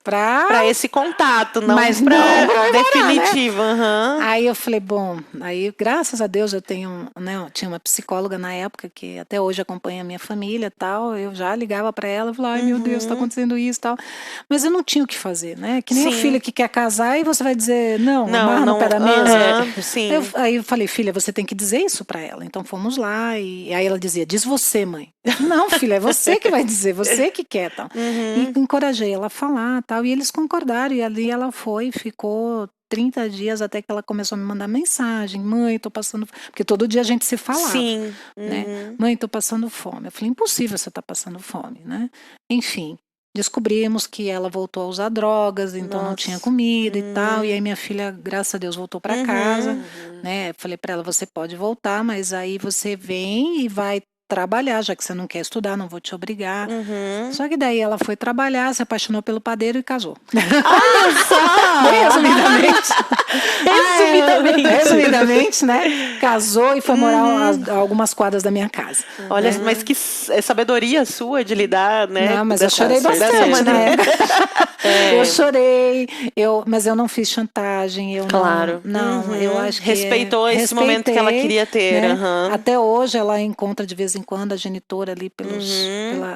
para esse contato, não mas para definitivo. Né? Aí eu falei, bom, aí graças a Deus eu tenho, né, eu tinha uma psicóloga na época que até hoje acompanha a minha família, tal. Eu já ligava para ela, falava, ai meu Deus, tá acontecendo isso, tal. Mas eu não tinha o que fazer, né? Que nem o filho que quer casar e você vai dizer, não, amarra no pé da mesa. Sim. Aí eu falei, filha, você tem que dizer isso para ela. Então fomos lá e aí ela dizia, diz você, mãe. Não, filha, é você que vai dizer, você que quer, tal. E encorajei ela a falar, tal. E eles concordaram, e ali ela foi, ficou 30 dias até que ela começou a me mandar mensagem, mãe, tô passando fome, porque todo dia a gente se falava. Sim. Né? Mãe, tô passando fome. Eu falei, impossível você tá passando fome, né? Enfim, descobrimos que ela voltou a usar drogas, então não tinha comida e tal, e aí minha filha, graças a Deus, voltou para casa, né? Falei para ela, você pode voltar, mas aí você vem e vai trabalhar, já que você não quer estudar, não vou te obrigar. Só que daí ela foi trabalhar, se apaixonou pelo padeiro e casou. Olha só! Resumidamente, né? Casou e foi morar a algumas quadras da minha casa. Olha, mas que sabedoria sua de lidar, né? Não, mas eu chorei bastante na época. Eu chorei, mas eu não fiz chantagem. Não, eu acho que respeitou esse momento que ela queria ter. Né? Até hoje ela encontra de vez em quando a genitora ali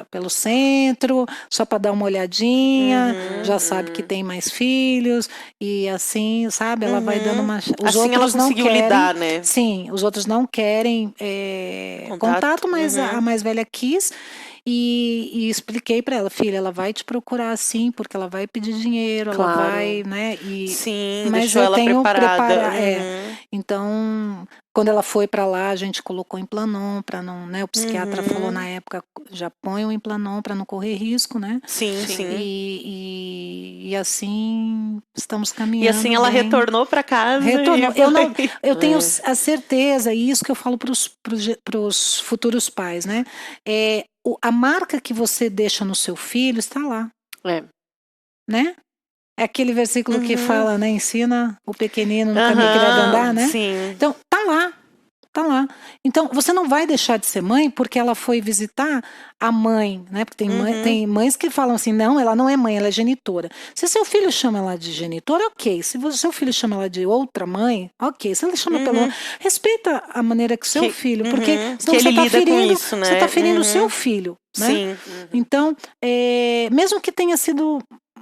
pelo centro, só para dar uma olhadinha, já sabe que tem mais filhos, e assim, sabe, ela vai dando uma... Os assim outros ela conseguiu não querem, lidar, né? Sim, os outros não querem contato, mas a mais velha quis. E expliquei para ela, filha, ela vai te procurar assim, porque ela vai pedir dinheiro, ela vai, né? Sim, mas deixou eu ela tenho preparada. Então, Quando ela foi para lá, a gente colocou Implanon para não, né? O psiquiatra falou na época, já põe o Implanon para não correr risco, né? Sim, sim. E assim estamos caminhando. E assim ela retornou para casa. Retornou. Eu tenho a certeza, e isso que eu falo para os futuros pais, né? A marca que você deixa no seu filho está lá. Né? É aquele versículo que fala, né? Ensina o pequenino no caminho que deve andar, né? Sim. Então, tá lá. Então, você não vai deixar de ser mãe porque ela foi visitar a mãe, né? Porque tem mães que falam assim, não, ela não é mãe, ela é genitora. Se seu filho chama ela de genitora, ok. Se seu filho chama ela de outra mãe, ok. Se ele chama pelo... Respeita a maneira que seu filho, porque senão você está ferindo, isso, né? Você tá ferindo o seu filho, né? Sim. Então, mesmo que tenha sido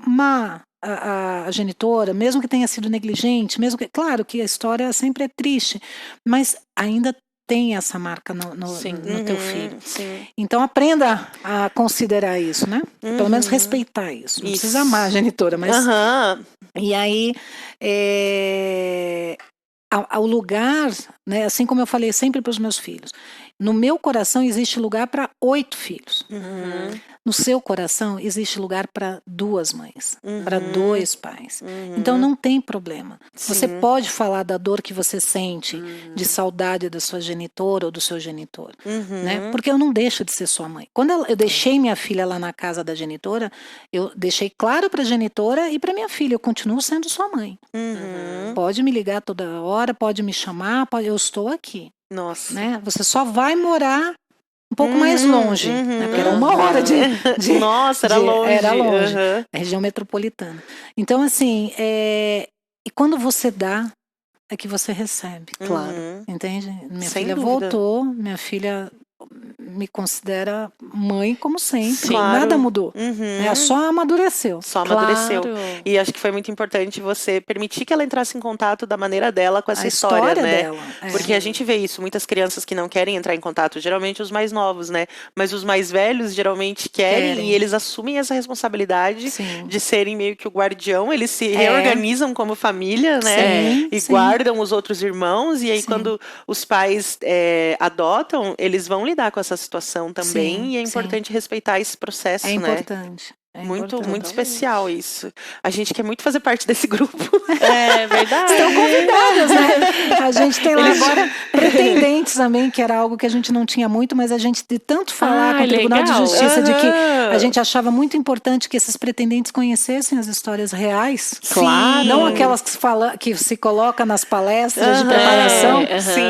má a genitora, mesmo que tenha sido negligente, mesmo que, claro que a história sempre é triste, mas ainda tem essa marca no teu filho. Sim. Então aprenda a considerar isso, né? Pelo menos respeitar isso. Não precisa amar a genitora, mas... E aí, ao lugar, né, assim como eu falei sempre para os meus filhos, no meu coração existe lugar para 8 filhos. No seu coração existe lugar para 2 mães, para 2 pais. Então não tem problema. Você pode falar da dor que você sente, de saudade da sua genitora ou do seu genitor, né? Porque eu não deixo de ser sua mãe. Quando eu deixei minha filha lá na casa da genitora, eu deixei claro para a genitora e para minha filha, eu continuo sendo sua mãe. Pode me ligar toda hora, pode me chamar, eu estou aqui. Nossa. Né? Você só vai morar um pouco mais longe, né? Porque era 1 hora de Nossa, era longe. Era longe, a região metropolitana. Então, assim, e quando você dá, é que você recebe, claro. Entende? Minha filha voltou, minha filha me considera mãe como sempre. Claro. Nada mudou. Só amadureceu. Amadureceu. E acho que foi muito importante você permitir que ela entrasse em contato da maneira dela com essa história, né? Dela. Porque a gente vê isso, muitas crianças que não querem entrar em contato, geralmente os mais novos, né? Mas os mais velhos geralmente querem. E eles assumem essa responsabilidade de serem meio que o guardião, eles se reorganizam como família, né? E guardam os outros irmãos, e aí quando os pais adotam, eles vão lidar com essa situação também, e é importante respeitar esse processo, né? Importante. Muito especial isso. A gente quer muito fazer parte desse grupo. É verdade. Estão convidadas, né? A gente tem lá agora pretendentes também, que era algo que a gente não tinha muito, mas a gente de tanto falar com o Tribunal de Justiça de que a gente achava muito importante que esses pretendentes conhecessem as histórias reais. Claro. Não aquelas que se colocam nas palestras de preparação,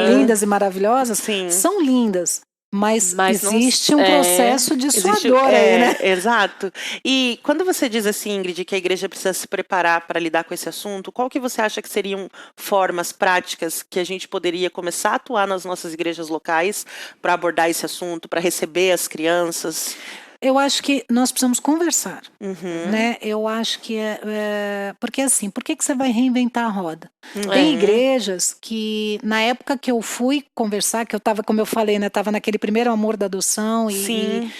lindas e maravilhosas. São lindas. Mas existe um processo dissuasor aí, né? Exato. E quando você diz assim, Ingrid, que a igreja precisa se preparar para lidar com esse assunto, qual que você acha que seriam formas práticas que a gente poderia começar a atuar nas nossas igrejas locais para abordar esse assunto, para receber as crianças? Eu acho que nós precisamos conversar, né? Eu acho que porque assim, por que você vai reinventar a roda? Tem igrejas que, na época que eu fui conversar, que eu estava, como eu falei, né? Estava naquele primeiro amor da adoção e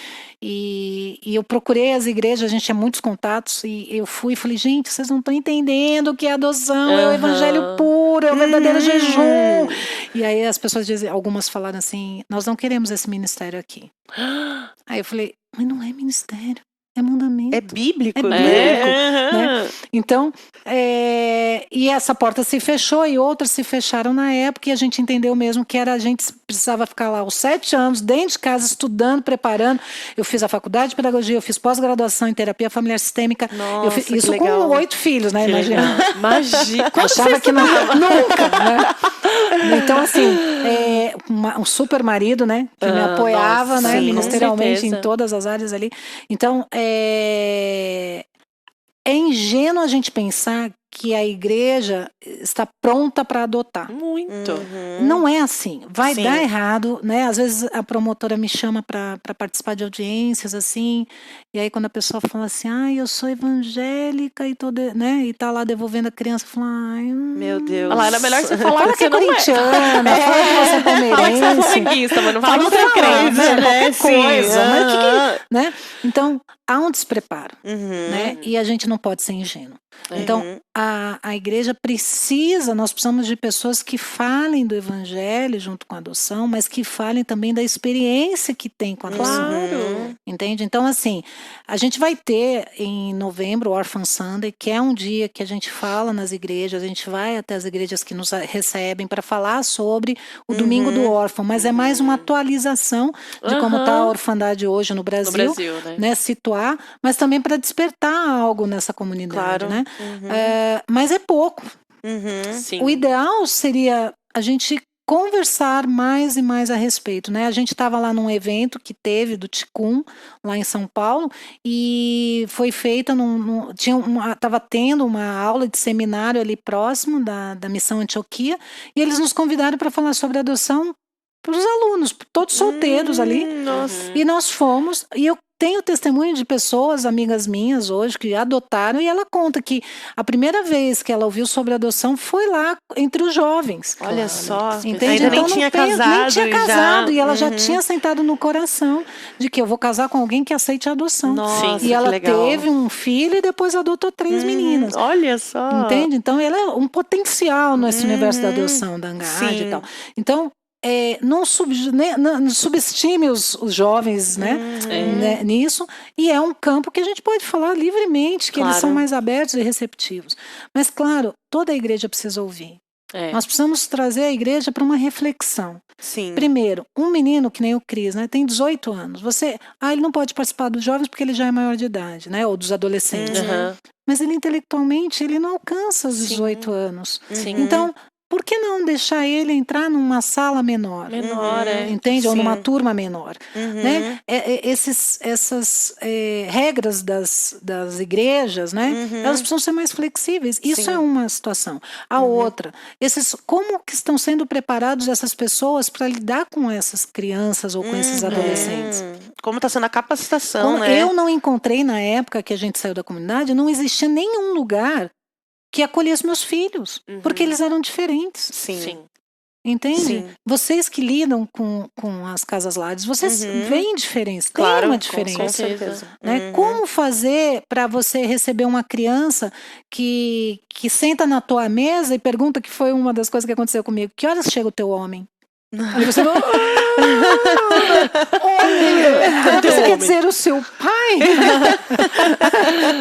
eu procurei as igrejas, a gente tinha muitos contatos, e eu fui e falei, gente, vocês não estão entendendo o que é adoção, é o evangelho puro, é o verdadeiro jejum. E aí as pessoas dizem, algumas falaram assim, nós não queremos esse ministério aqui. Aí eu falei, mas não é ministério, é mandamento. É bíblico, né? Então, e essa porta se fechou e outras se fecharam na época, e a gente entendeu mesmo que a gente precisava ficar lá aos 7 anos, dentro de casa, estudando, preparando. Eu fiz a faculdade de pedagogia, eu fiz pós-graduação em terapia familiar sistêmica. Nossa, eu fiz isso com 8 filhos, né? Imagina. Achava que não, nunca, né? Então, assim, um super marido, né? Que me apoiava, né? Ministerialmente em todas as áreas ali. Então, é ingênuo a gente pensar que a igreja está pronta para adotar. Muito. Não é assim. Vai dar errado, né? Às vezes a promotora me chama para participar de audiências, assim, e aí quando a pessoa fala assim, eu sou evangélica e né? E tá lá devolvendo a criança, fala, meu Deus. Era melhor você falar fala que é corintiana, fala que você é palmeirense. Fala que você é flamenguista, mas não fala que você é crente, né? Qualquer coisa. Mas né? Então, há um despreparo, né? E a gente não pode ser ingênuo. Então, a igreja nós precisamos de pessoas que falem do evangelho junto com a adoção, mas que falem também da experiência que tem com a adoção. Claro. Entende? Então, assim, a gente vai ter em novembro o Orphan Sunday, que é um dia que a gente fala nas igrejas, a gente vai até as igrejas que nos recebem para falar sobre o Domingo do Órfão, mas é mais uma atualização de como está a orfandade hoje no Brasil, né? Situar, mas também para despertar algo nessa comunidade, né? Mas é pouco. Sim. O ideal seria a gente conversar mais e mais a respeito, né? A gente estava lá num evento que teve do Ticum, lá em São Paulo, e foi feita estava tendo uma aula de seminário ali próximo da Missão Antioquia, e eles nos convidaram para falar sobre adoção para os alunos, todos solteiros ali. E nós fomos, e eu tenho testemunho de pessoas, amigas minhas hoje, que adotaram, e ela conta que a primeira vez que ela ouviu sobre adoção foi lá entre os jovens. Olha só, entende? Ainda então nem tinha casado. E ela já tinha sentado no coração de que eu vou casar com alguém que aceite a adoção. Nossa, e ela que legal. teve um filho e depois adotou 3 meninas. Olha só. Entende? Então ela é um potencial nesse universo da adoção, da Angad e tal. Então, não subestime os jovens, né, nisso, e é um campo que a gente pode falar livremente, que eles são mais abertos e receptivos. Mas, claro, toda a igreja precisa ouvir. Nós precisamos trazer a igreja para uma reflexão. Sim. Primeiro, um menino que nem o Cris, né, tem 18 anos. Ele não pode participar dos jovens porque ele já é maior de idade, né, ou dos adolescentes. Mas ele intelectualmente ele não alcança os 18 anos. Então, por que não deixar ele entrar numa sala menor? Entende? Ou numa turma menor. Né? Essas regras das igrejas, né? Elas precisam ser mais flexíveis. Isso é uma situação. A outra, como que estão sendo preparados essas pessoas para lidar com essas crianças ou com esses adolescentes? Como está sendo a capacitação, né? Eu não encontrei na época que a gente saiu da comunidade, não existia nenhum lugar que acolhesse meus filhos, porque eles eram diferentes. Sim. Entende? Sim. Vocês que lidam com as casas lares, vocês veem diferença, tem uma diferença. Com certeza. Né? Como fazer para você receber uma criança que senta na tua mesa e pergunta, que foi uma das coisas que aconteceu comigo, que horas chega o teu homem? Aí você não... Você quer dizer o seu pai?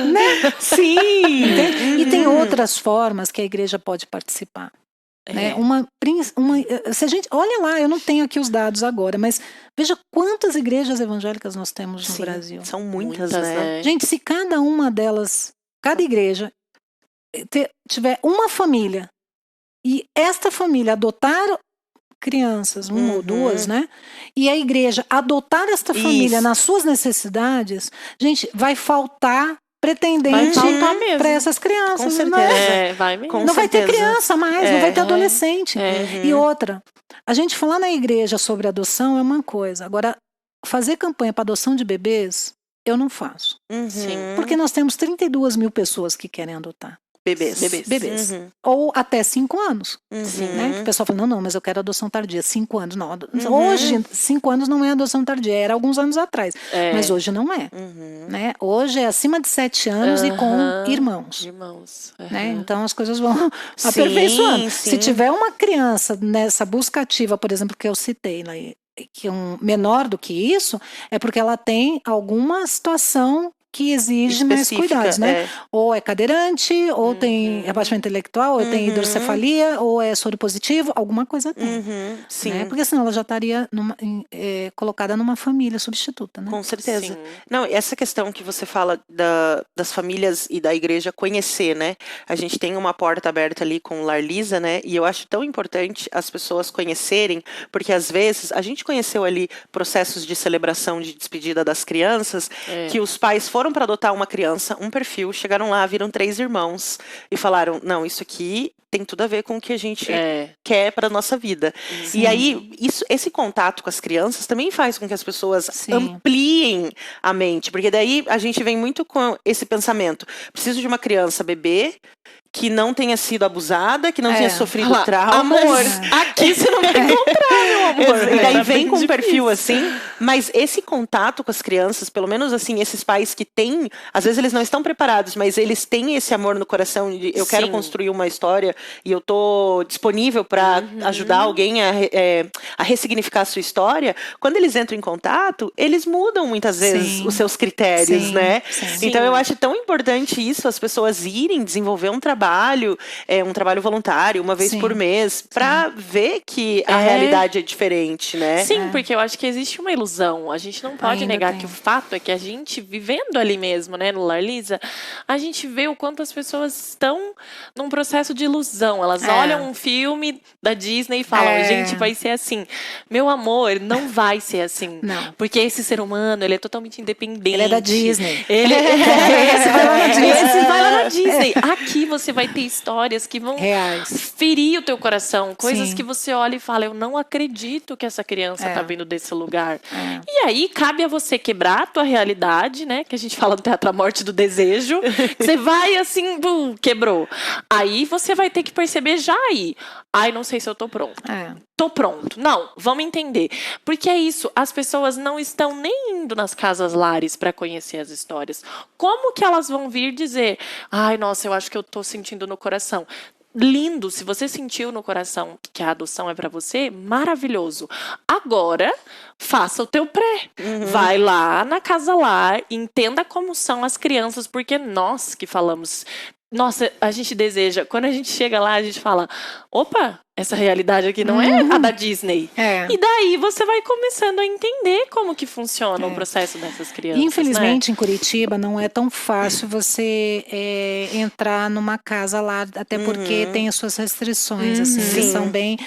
Né? Sim. E tem outras formas que a igreja pode participar. Né? Se a gente, olha lá, eu não tenho aqui os dados agora, mas veja quantas igrejas evangélicas nós temos no Brasil. São muitas, né? Gente, se cada uma delas, cada igreja tiver uma família e esta família adotar crianças, uma ou duas, né? E a igreja adotar esta família nas suas necessidades, gente, vai faltar pretendente para essas crianças. Com certeza. Vai mesmo. Não vai ter criança mais, não vai ter adolescente. E outra, a gente falar na igreja sobre adoção é uma coisa. Agora, fazer campanha para adoção de bebês, eu não faço. Porque nós temos 32 mil pessoas que querem adotar. Bebês. Ou até 5 anos. Né? Que o pessoal fala, não, mas eu quero adoção tardia. 5 anos, não. Hoje, 5 anos não é adoção tardia. Era alguns anos atrás. Mas hoje não é. Né? Hoje é acima de 7 anos e com irmãos. Né? Então as coisas vão aperfeiçoando. Se tiver uma criança nessa busca ativa, por exemplo, que eu citei, né, que é menor do que isso, é porque ela tem alguma situação que exige mais cuidados, né? Ou é cadeirante, ou tem abaixamento intelectual, ou tem hidrocefalia, ou é soro positivo, alguma coisa tem. Né? Porque senão ela já estaria colocada numa família substituta, né? Com certeza. Não, essa questão que você fala das famílias e da igreja conhecer, né? A gente tem uma porta aberta ali com o Lar Lisa, né? E eu acho tão importante as pessoas conhecerem, porque às vezes a gente conheceu ali processos de celebração de despedida das crianças, que os pais foram para adotar uma criança, um perfil, chegaram lá, viram 3 irmãos e falaram, não, isso aqui tem tudo a ver com o que a gente quer para nossa vida. E aí, esse contato com as crianças também faz com que as pessoas ampliem a mente, porque daí a gente vem muito com esse pensamento, preciso de uma criança bebê que não tenha sido abusada, que não tenha sofrido traumas. Amor, aqui você não vai encontrar, meu amor. E daí Tá vem bem com um perfil difícil. assim, mas esse contato com as crianças, pelo menos assim, esses pais que têm, às vezes eles não estão preparados, mas eles têm esse amor no coração de eu quero Sim. construir uma história e eu tô disponível para ajudar alguém a ressignificar a sua história. Quando eles entram em contato, eles mudam muitas vezes Sim. os seus critérios, Sim. né? Sim. Então eu acho tão importante isso, as pessoas irem desenvolver um trabalho voluntário, uma vez Sim. por mês, para ver que a realidade é diferente, né? Sim, porque eu acho que existe uma ilusão. A gente não pode Ainda negar tem. que o fato é que a gente, vivendo ali mesmo, né, no Lar Lisa, a gente vê o quanto as pessoas estão num processo de ilusão. Elas olham um filme da Disney e falam, gente, vai ser assim. Meu amor, não vai ser assim. Não. Porque esse ser humano, ele é totalmente independente. Ele é da Disney. Esse vai lá na Disney. Esse vai lá na Disney. Aqui você vai ter histórias que vão Reais. ferir o teu coração. Coisas Sim. que você olha e fala, eu não acredito que essa criança tá vindo desse lugar. É. E aí, cabe a você quebrar a tua realidade, né? Que a gente fala do teatro A Morte do Desejo. Você vai assim, quebrou. Aí você vai ter que perceber já aí. Ai, não sei se eu tô pronto. Tô pronto. Não, vamos entender. Porque é isso, as pessoas não estão nem indo nas casas lares para conhecer as histórias. Como que elas vão vir dizer, ai, nossa, eu acho que eu tô sentindo no coração. Lindo, se você sentiu no coração que a adoção é para você, maravilhoso. Agora, faça o teu pré. Vai lá na casa lar, entenda como são as crianças, porque nós que falamos... Nossa, a gente deseja, quando a gente chega lá, a gente fala, opa, essa realidade aqui não é a da Disney. E daí você vai começando a entender como que funciona o processo dessas crianças. Infelizmente, em Curitiba, não é tão fácil você entrar numa casa lá, até porque tem as suas restrições, assim, eles são bem...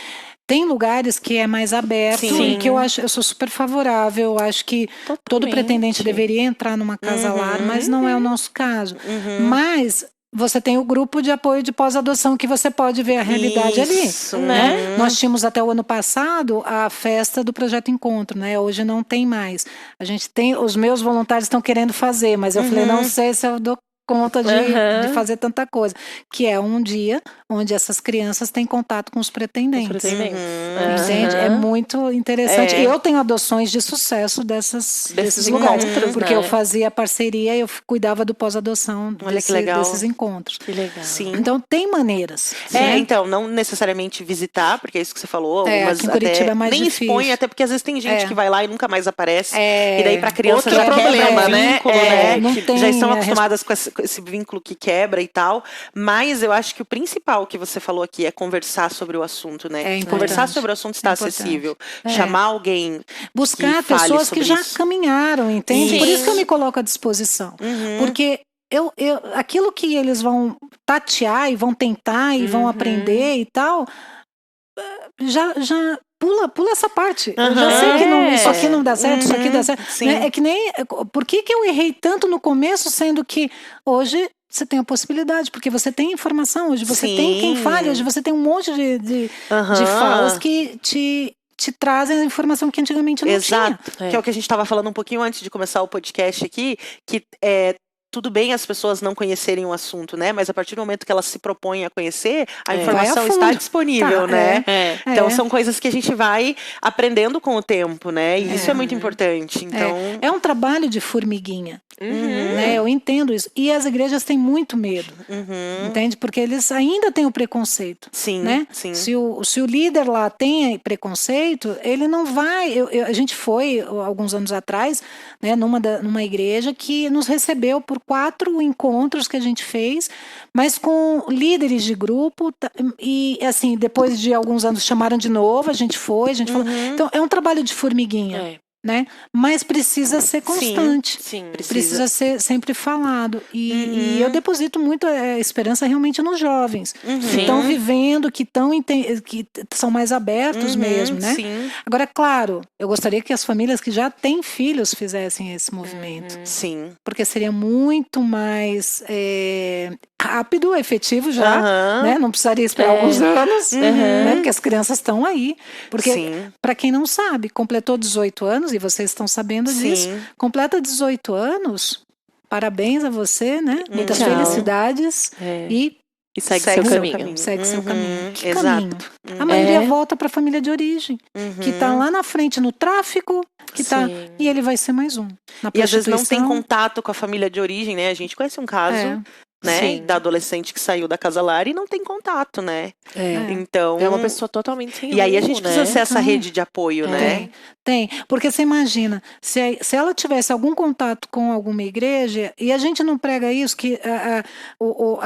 Tem lugares que é mais aberto e que eu sou super favorável. Eu acho que todo pretendente deveria entrar numa casa lar, mas não é o nosso caso. Mas você tem o grupo de apoio de pós-adoção que você pode ver a realidade ali. Né? Nós tínhamos até o ano passado a festa do Projeto Encontro, né? Hoje não tem mais. A gente tem, os meus voluntários estão querendo fazer, mas eu falei, não sei se eu dou conta de fazer tanta coisa. Que é um dia onde essas crianças têm contato com os pretendentes. Entende? É muito interessante. Eu tenho adoções de sucesso desses lugares. Porque eu fazia parceria e eu cuidava do pós-adoção desses encontros. Que legal. Sim. Então tem maneiras. Então, não necessariamente visitar, porque é isso que você falou. Aqui em Curitiba é mais nem difícil. expõe, até porque às vezes tem gente que vai lá e nunca mais aparece. E daí pra criança outro já problema, quebra né? vínculo, né? Não tem Já estão acostumadas com esse vínculo que quebra e tal. Mas eu acho que o principal que você falou aqui é conversar sobre o assunto, né? Conversar sobre o assunto está acessível. Chamar alguém. Buscar que fale pessoas que sobre já isso. caminharam, entende? Sim. Por isso que eu me coloco à disposição. Porque aquilo que eles vão tatear e vão tentar e vão aprender e tal, já pula essa parte. Eu já sei que isso aqui não dá certo, isso aqui dá certo. Né? É que nem... Por que eu errei tanto no começo, sendo que hoje você tem a possibilidade, porque você tem informação, hoje você tem quem fale, hoje você tem um monte de falas que te trazem a informação que antigamente não tinha. Que é o que a gente estava falando um pouquinho antes de começar o podcast aqui, que tudo bem as pessoas não conhecerem o assunto, né? Mas a partir do momento que elas se propõem a conhecer, a informação está disponível, né? Então são coisas que a gente vai aprendendo com o tempo, né? E isso é muito importante. Então... É um trabalho de formiguinha. Né? Eu entendo isso. E as igrejas têm muito medo. Entende? Porque eles ainda têm o preconceito. Né? Se o líder lá tem preconceito, ele não vai... A gente foi, alguns anos atrás, né, numa igreja que nos recebeu por 4 encontros que a gente fez, mas com líderes de grupo, e assim, depois de alguns anos chamaram de novo, a gente falou. Então, é um trabalho de formiguinha. Né? Mas precisa ser constante. Sim, precisa ser sempre falado. E eu deposito muito esperança realmente nos jovens que estão vivendo, que são mais abertos mesmo, né? Agora, claro, eu gostaria que as famílias que já têm filhos fizessem esse movimento. Porque seria muito mais rápido, efetivo já, né? Não precisaria esperar alguns anos, né? Porque as crianças estão aí. Porque, para quem não sabe, completou 18 anos, e vocês estão sabendo disso, completa 18 anos, parabéns a você, né? Muitas felicidades e E segue seu caminho. Segue seu caminho. Que Exato. caminho? A maioria volta para a família de origem, que está lá na frente no tráfico, e ele vai ser mais um. E às vezes não tem contato com a família de origem, né? A gente conhece um caso, né, da adolescente que saiu da casa lar e não tem contato, né? Então é uma pessoa totalmente sem E aí a gente precisa ser essa Então, rede de apoio, né? Tem, porque você imagina, se ela tivesse algum contato com alguma igreja, e a gente não prega isso, que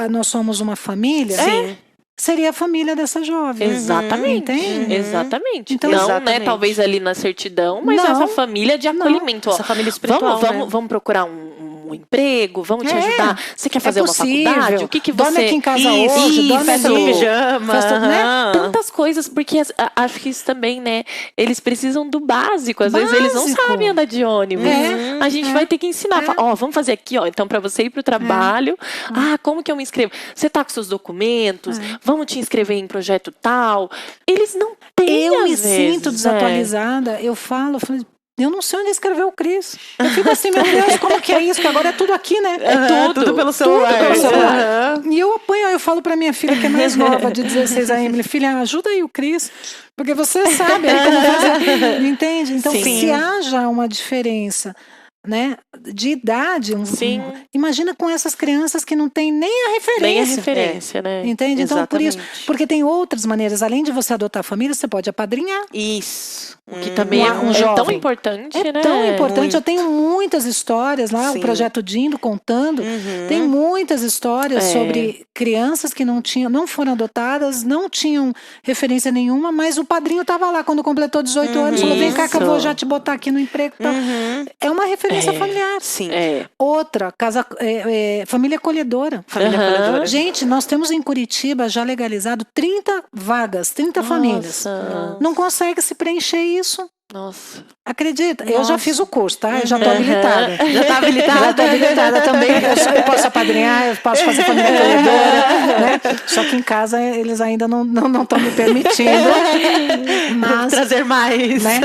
nós somos uma família, seria a família dessa jovem. Exatamente. Entende? Exatamente. Então, não, né, talvez ali na certidão, mas essa família de acolhimento. Essa família espiritual, vamos procurar um emprego, vamos te ajudar. Você quer fazer uma faculdade? O que você... Dorme aqui em casa hoje, dorme festa no pijama. Né? Tantas coisas, porque acho que isso também, né? Eles precisam do básico. Às vezes eles não sabem andar de ônibus. A gente vai ter que ensinar. Vamos fazer aqui, então para você ir pro trabalho. Como que eu me inscrevo? Você tá com seus documentos? Vamos te inscrever em projeto tal. Eles não têm, eu me sinto desatualizada. Eu falo, eu não sei onde escreveu o Cris. Eu fico assim, meu Deus, como que é isso? Que agora é tudo aqui, né? Tudo pelo celular. Tudo pelo celular. E eu apanho, eu falo pra minha filha, que é mais nova, de 16 a Emily, filha, ajuda aí o Cris, porque você sabe aí como fazer. Entende? Então, se haja uma diferença, né, de idade, imagina com essas crianças que não tem nem a referência. Nem a referência, né? Entende? Então, Exatamente. por isso, porque tem outras maneiras, além de você adotar a família, você pode apadrinhar. Isso. Que também é tão importante, né? É tão importante. Eu tenho muitas histórias lá, o Projeto Dindo contando. Tem muitas histórias sobre crianças que não foram adotadas, não tinham referência nenhuma, mas o padrinho estava lá quando completou 18 anos, falou, vem cá que eu vou já te botar aqui no emprego. É uma referência familiar. Sim. Outra, família acolhedora. Família acolhedora. Gente, nós temos em Curitiba já legalizado 30 vagas, 30 famílias. Não consegue se preencher isso. Nossa. Acredita? Eu já fiz o curso, tá? Eu já tô habilitada. Já tá habilitada? Já tô habilitada também. Eu posso apadrinhar, eu posso fazer família acolhedora, né? Só que em casa eles ainda não estão me permitindo. Mas, trazer mais. Né?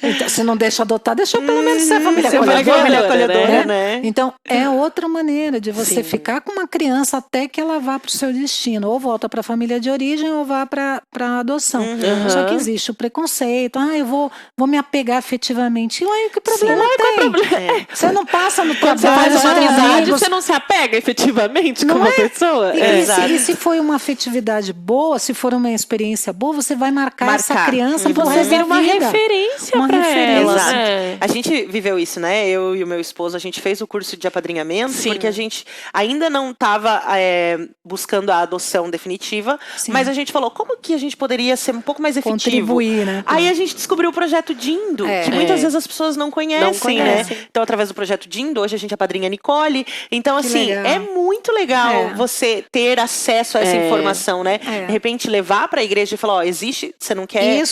Então, se não deixa adotar, deixa eu pelo menos ser família acolhedora. Né? Então, é outra maneira de você ficar com uma criança até que ela vá para o seu destino. Ou volta para a família de origem ou vá para a adoção. Só que existe o preconceito. Eu vou me apegar afetivamente. E aí, que problema tem? Você não passa no trabalho, você faz uma amizade, amigos. você não se apega efetivamente com uma pessoa? E se foi uma afetividade boa, se for uma experiência boa, você vai marcar essa criança por você vira uma referência para ela. Exato. A gente viveu isso, né? Eu e o meu esposo, a gente fez o curso de apadrinhamento, porque a gente ainda não estava buscando a adoção definitiva, mas a gente falou, como que a gente poderia ser um pouco mais efetivo? Contribuir, né? Aí a gente descobriu o projeto Dindo, que muitas vezes as pessoas não conhecem, né? Então, através do projeto Dindo, hoje a gente apadrinha a Nicole. Então, assim, é muito legal você ter acesso a essa informação, né? De repente, levar para a igreja e falar, existe, você não quer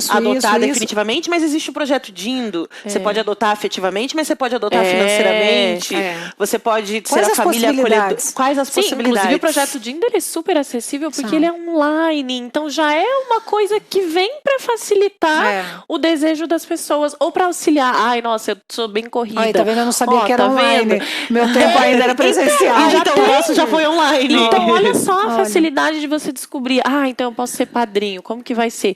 adotar definitivamente, mas existe o projeto Dindo. Você pode adotar afetivamente, mas você pode adotar financeiramente. Você pode ser a família acolhedora. Quais as possibilidades? Inclusive, o projeto Dindo, ele é super acessível porque ele é online. Então, já é uma coisa que vem para facilitar o desejo das pessoas, ou para auxiliar. Ai, nossa, eu sou bem corrida. Tá vendo? Eu não sabia que era online. Meu tempo ainda era presencial. Então o nosso já foi online. Então, olha só a facilidade de você descobrir. Então eu posso ser padrinho. Como que vai ser?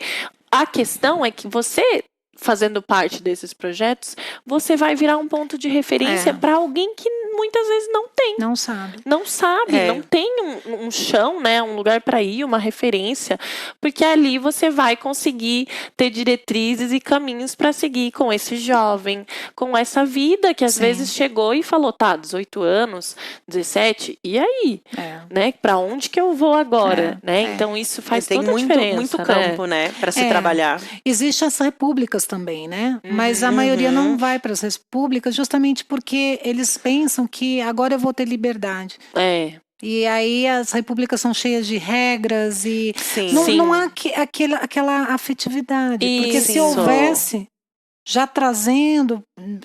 A questão é que você, fazendo parte desses projetos, você vai virar um ponto de referência para alguém que muitas vezes não tem. Não sabe. Não tem um chão, né? Um lugar para ir, uma referência. Porque ali você vai conseguir ter diretrizes e caminhos para seguir com esse jovem, com essa vida que às vezes chegou e falou, 18 anos, 17, e aí? Né? Para onde que eu vou agora? Né? Então isso faz toda a diferença. Muito campo, né? Para se trabalhar. Existem as repúblicas também, né? Mas a maioria não vai para as repúblicas justamente porque eles pensam que agora eu vou ter liberdade. E aí as repúblicas são cheias de regras e não há aquela afetividade. Porque se houvesse, já trazendo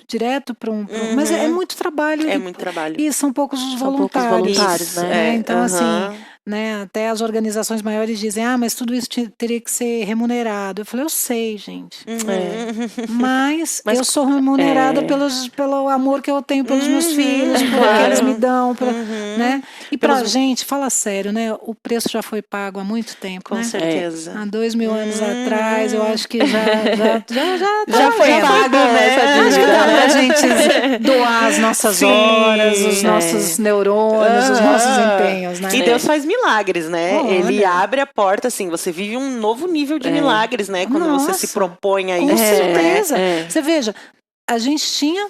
direto para mas é muito trabalho. É muito trabalho. E são poucos os voluntários. né? Então, assim, né, até as organizações maiores dizem, mas tudo isso teria que ser remunerado. Eu falei, eu sei, gente. Mas eu sou remunerada pelo amor que eu tenho pelos meus filhos, pelo que eles me dão, né? E pra gente, fala sério, né? O preço já foi pago há muito tempo, Com né? certeza. Há 2000 anos atrás, eu acho que já foi pago, né? Acho que dá pra gente doar as nossas horas, os nossos neurônios, os nossos empenhos, né? E Deus faz milagres, né? Olha. Ele abre a porta, assim, você vive um novo nível de milagres, né? Quando você se propõe a com isso, certeza. né? Você veja, a gente tinha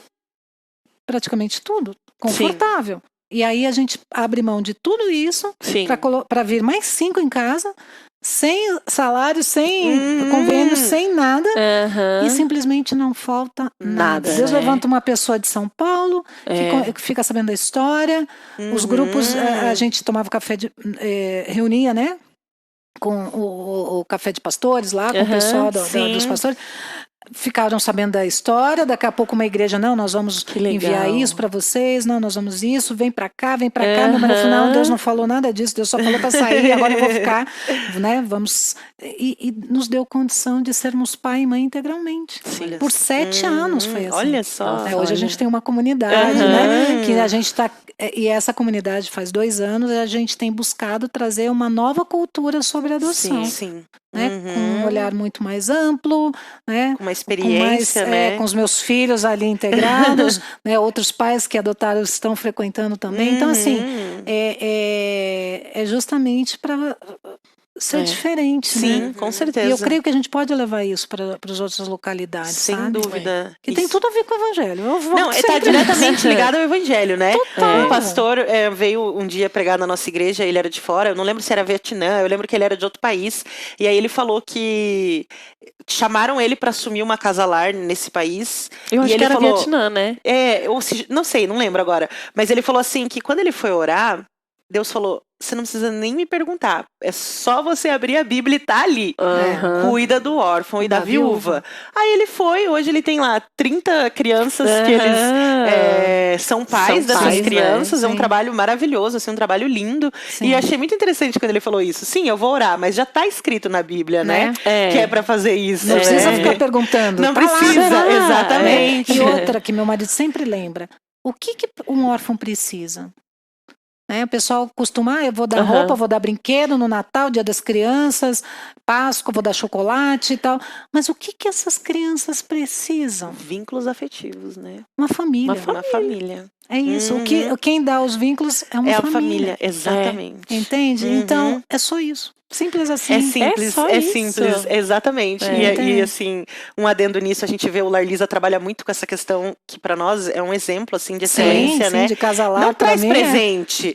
praticamente tudo confortável. E aí a gente abre mão de tudo isso para vir mais 5 em casa, sem salário, sem convênio, sem nada, e simplesmente não falta nada. Deus levanta uma pessoa de São Paulo que fica sabendo da história. Os grupos, a gente tomava café, reunia, né? Com o café de pastores lá, com o pessoal dos pastores. Ficaram sabendo da história, daqui a pouco uma igreja, não, nós vamos enviar isso para vocês, não, nós vamos isso, vem para cá, meu marido falou, não, Deus não falou nada disso, Deus só falou para sair, agora eu vou ficar, né, vamos, e nos deu condição de sermos pai e mãe integralmente, por 7 anos foi assim. Olha só. Hoje a gente tem uma comunidade, né, que a gente está, e essa comunidade faz 2 anos, a gente tem buscado trazer uma nova cultura sobre a adoção. Sim. Né? Com um olhar muito mais amplo, né? Com uma experiência, né? Com os meus filhos ali integrados, né? Outros pais que adotaram estão frequentando também. Então, assim, é justamente para ser diferente, sim, né? com certeza. E eu creio que a gente pode levar isso para as outras localidades, sem sabe? dúvida. Que tem tudo a ver com o evangelho. Não, está diretamente ligado ao evangelho, né? Total. Um pastor veio um dia pregar na nossa igreja, ele era de fora, eu não lembro se era Vietnã, eu lembro que ele era de outro país, e aí ele falou que chamaram ele para assumir uma casa-lar nesse país. Eu acho que era Vietnã, né? Ou seja, não sei, não lembro agora, mas ele falou assim, que quando ele foi orar, Deus falou, você não precisa nem me perguntar, é só você abrir a Bíblia e tá ali. Cuida do órfão e da viúva. Aí ele foi, hoje ele tem lá 30 crianças que eles são pais dessas crianças, é um trabalho maravilhoso, assim, um trabalho lindo. Sim. E eu achei muito interessante quando ele falou isso. Sim, eu vou orar, mas já tá escrito na Bíblia, né? Que é pra fazer isso. Não precisa ficar perguntando. Não precisa, exatamente. E outra que meu marido sempre lembra, o que um órfão precisa? O pessoal costuma, eu vou dar roupa, vou dar brinquedo no Natal, Dia das Crianças, Páscoa, vou dar chocolate e tal. Mas o que essas crianças precisam? Vínculos afetivos, né? Uma família. Uma família. É isso. Quem dá os vínculos é uma família. É a família, exatamente. Entende? Então, é só isso. Simples assim. É simples, exatamente. E assim, um adendo nisso, a gente vê o Lar Lisa trabalha muito com essa questão que para nós é um exemplo assim de excelência, né? De casalar. Não traz presente.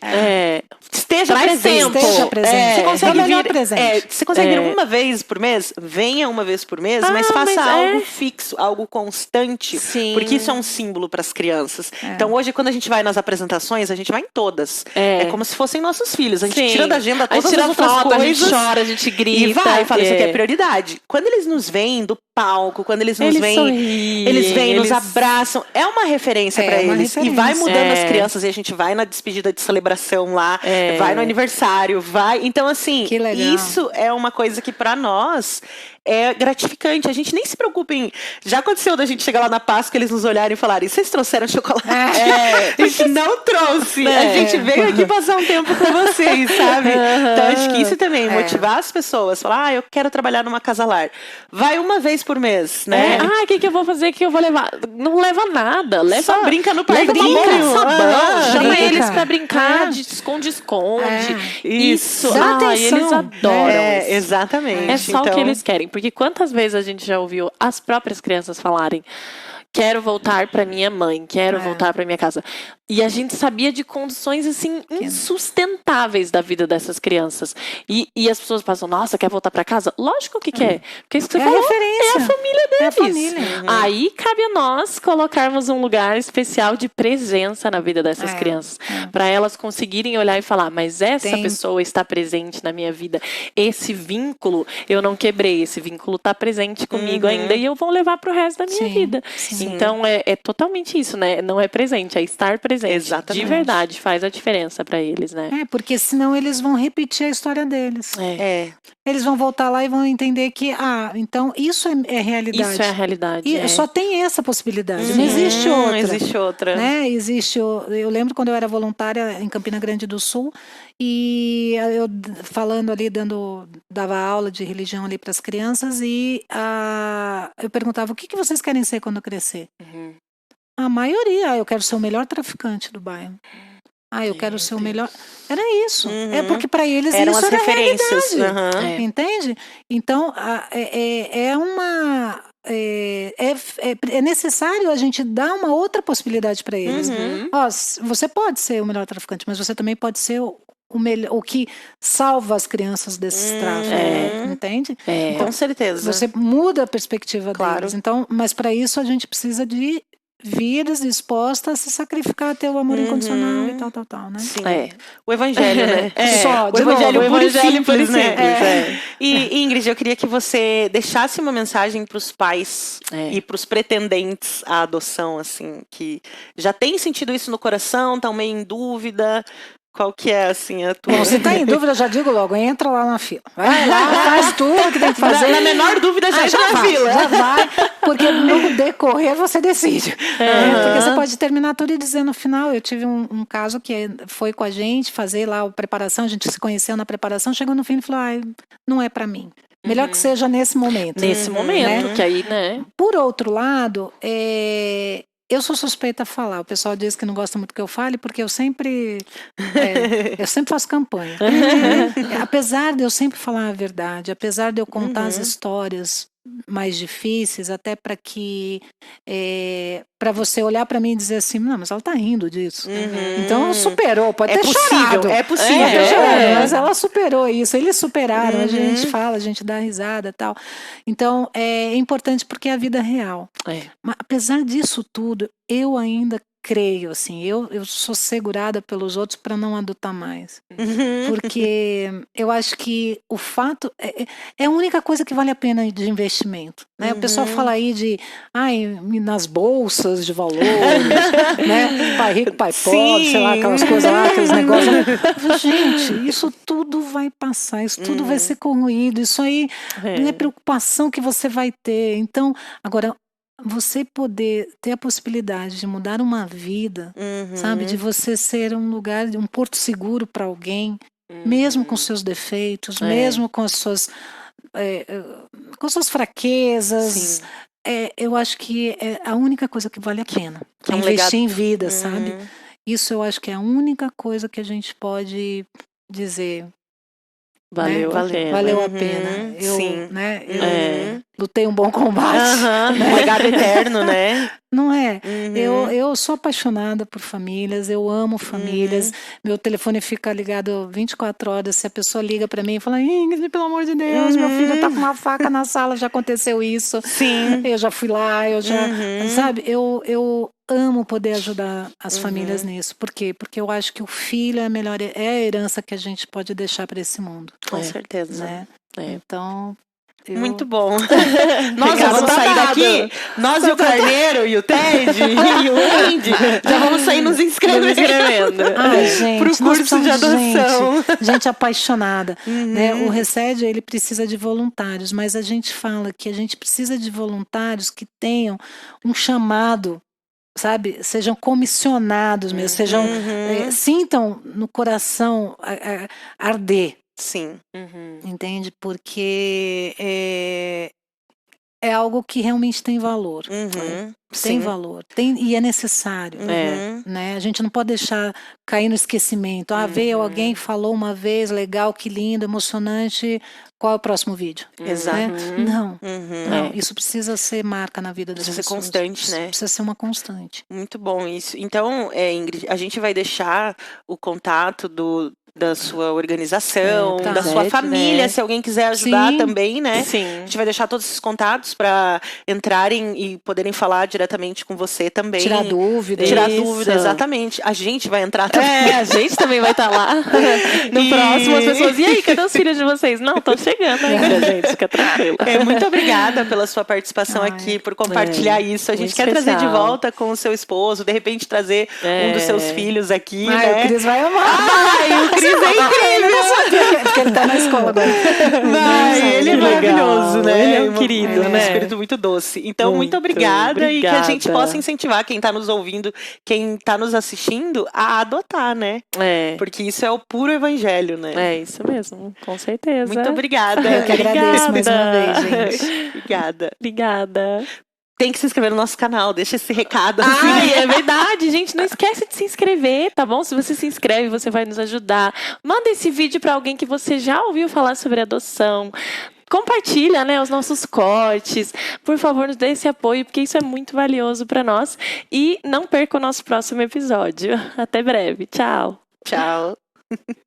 Esteja presente. Você consegue vir presente. Você consegue vir uma vez por mês? Venha uma vez por mês, mas faça algo fixo, algo constante. Sim. Porque isso é um símbolo para as crianças. Então hoje, quando a gente vai nas apresentações, a gente vai em todas. É como se fossem nossos filhos. A gente tira da agenda todas as outras coisas. A gente chora, a gente grita. E fala, isso aqui é prioridade. Quando eles nos veem do palco, quando eles nos veem, sorriem, eles vêm, nos abraçam. É uma referência para eles. E vai mudando as crianças. E a gente vai na despedida de celebração lá, vai no aniversário, vai. Então, assim, isso é uma coisa que para nós é gratificante. A gente nem se preocupa em... Já aconteceu da gente chegar lá na Páscoa, eles nos olharem e falarem, vocês trouxeram chocolate? A gente não trouxe. A gente veio aqui passar um tempo com vocês, sabe? Então, acho que isso também, motivar as pessoas. Falar, eu quero trabalhar numa casa-lar. Vai uma vez por mês, né? O que eu vou fazer? O que eu vou levar? Não leva nada. Só brinca no parquinho. Sabão. Chama eles pra brincar de esconde-esconde. Isso. Eles adoram isso. Exatamente. É só o que eles querem. Porque quantas vezes a gente já ouviu as próprias crianças falarem, quero voltar para minha mãe, quero voltar para minha casa. E a gente sabia de condições, assim, insustentáveis da vida dessas crianças. E as pessoas passam, nossa, quer voltar para casa? Lógico que quer. Porque isso que você falou, é a família deles. É a família. Aí cabe a nós colocarmos um lugar especial de presença na vida dessas crianças. Para elas conseguirem olhar e falar, mas essa pessoa está presente na minha vida. Esse vínculo, eu não quebrei. Esse vínculo está presente comigo ainda. E eu vou levar para o resto da minha vida. Sim. Então é totalmente isso, né? Não é presente, é estar presente. Exatamente. De verdade, faz a diferença pra eles, né? Porque senão eles vão repetir a história deles. É. Eles vão voltar lá e vão entender que, então isso é realidade. Isso é a realidade. E só tem essa possibilidade, não existe outra. Não existe outra. Né? Eu lembro quando eu era voluntária em Campina Grande do Sul, e eu falando ali, dava aula de religião ali para as crianças, e eu perguntava: o que vocês querem ser quando crescer? A maioria: eu quero ser o melhor traficante do bairro. Eu quero ser o melhor. Era isso. É porque para eles eram isso as era referências. realidade. Entende? Então, é necessário a gente dar uma outra possibilidade para eles. Você pode ser o melhor traficante, mas você também pode ser o que salva as crianças desses tráficos. Entende? Com certeza. Você muda a perspectiva Claro. deles. Então, mas para isso a gente precisa de vidas dispostas a se sacrificar, a ter o amor incondicional e tal, né? Sim. O evangelho, né? Só, o evangelho puro e evangelho puro e simples, né? simples, E Ingrid, eu queria que você deixasse uma mensagem para os pais e para os pretendentes à adoção, assim, que já têm sentido isso no coração, estão meio em dúvida. Qual que é, assim, a tua... Bom, se tá em dúvida, eu já digo logo, entra lá na fila. Vai lá, faz tudo que tem que fazer. Na menor dúvida, já entra na vai, fila. Já vai, porque no decorrer você decide. Porque você pode terminar tudo e dizer no final. Eu tive um caso que foi com a gente fazer lá a preparação, a gente se conheceu na preparação, chegou no fim e falou: não é para mim. Melhor que seja nesse momento. Nesse momento, que aí, né? Por outro lado, eu sou suspeita a falar. O pessoal diz que não gosta muito que eu fale, porque eu sempre faço campanha. Apesar de eu sempre falar a verdade, apesar de eu contar as histórias mais difíceis, até para que para você olhar para mim e dizer assim: não, mas ela tá rindo disso. Então superou, pode ter chorado. É possível. Mas ela superou isso, eles superaram, a gente fala, a gente dá risada e tal. Então é importante porque é a vida real. Mas apesar disso tudo, eu ainda creio, assim, eu sou segurada pelos outros para não adotar mais. Porque eu acho que o fato é a única coisa que vale a pena de investimento. Né? O pessoal fala aí nas bolsas de valores, né? Pai rico, pai pobre, sei lá, aquelas coisas lá, aqueles negócios. Gente, isso tudo vai passar, isso tudo vai ser corroído, isso aí não é preocupação que você vai ter. Então, agora, você poder ter a possibilidade de mudar uma vida, sabe? De você ser um lugar, um porto seguro para alguém, mesmo com seus defeitos, mesmo com as suas fraquezas. Eu acho que é a única coisa que vale a pena. É investir em vida, sabe? Isso eu acho que é a única coisa que a gente pode dizer. Valeu a pena. Valeu a pena. Eu lutei um bom combate. Um legado eterno, né? Não é? Eu sou apaixonada por famílias, eu amo famílias. Meu telefone fica ligado 24 horas. Se a pessoa liga pra mim e fala: Ingrid, pelo amor de Deus, meu filho tá com uma faca na sala, já aconteceu isso. Sim. Eu já fui lá, eu já... Sabe? Eu amo poder ajudar as famílias nisso. Por quê? Porque eu acho que o filho é a herança que a gente pode deixar para esse mundo. Com certeza. Né? Então... Muito bom. Nós vamos sair daqui, nós e o Carneiro, e o Ted, e o Andy, já vamos sair nos inscrevendo. Gente, pro curso de adoção. Gente apaixonada. Né? O Resed, ele precisa de voluntários, mas a gente fala que a gente precisa de voluntários que tenham um chamado, sabe, sejam comissionados mesmo, sintam no coração arder. Sim. Entende? Porque é algo que realmente tem valor. Tem valor. E é necessário. Né? A gente não pode deixar cair no esquecimento. Veio alguém que falou uma vez, legal, que lindo, emocionante. Qual é o próximo vídeo? Exato. Né? Não. Isso precisa ser marca na vida das pessoas. Precisa ser constante, né? Precisa ser uma constante. Muito bom isso. Então, Ingrid, a gente vai deixar o contato da sua organização, tá. da sua Né? família, se alguém quiser ajudar Sim. também, né? Sim. A gente vai deixar todos esses contatos para entrarem e poderem falar diretamente com você também. Tirar dúvida. Tirar Isso. dúvida, exatamente. A gente vai entrar também. A gente também vai estar lá. No E- próximo, as pessoas. E aí, cadê os filhos de vocês? Não, tô chegando ainda, gente. Fica tranquila. Muito obrigada pela sua participação Ai, aqui, por compartilhar isso. A gente muito quer trazer de especial. volta com o seu esposo, de repente trazer um dos seus filhos aqui, Ai, né? o Cris vai amar. Ai, o Cris é incrível! Eu não sabia, porque ele tá na escola agora. Ai, ele é Que legal. maravilhoso, né? Ele é um querido, um né? espírito muito doce. Então, muito Muito obrigada e que a gente obrigada. possa incentivar quem tá nos ouvindo, quem tá nos assistindo, a adotar, né? Porque isso é o puro evangelho, né? É isso mesmo, com certeza. Muito obrigada. Eu que agradeço mais uma vez, gente. Obrigada. Obrigada. Tem que se inscrever no nosso canal, deixa esse recado assim. Ai, é verdade, gente. Não esquece de se inscrever, tá bom? Se você se inscreve, você vai nos ajudar. Manda esse vídeo pra alguém que você já ouviu falar sobre adoção. Compartilha, né, os nossos cortes. Por favor, nos dê esse apoio, porque isso é muito valioso pra nós. E não perca o nosso próximo episódio. Até breve. Tchau. Tchau.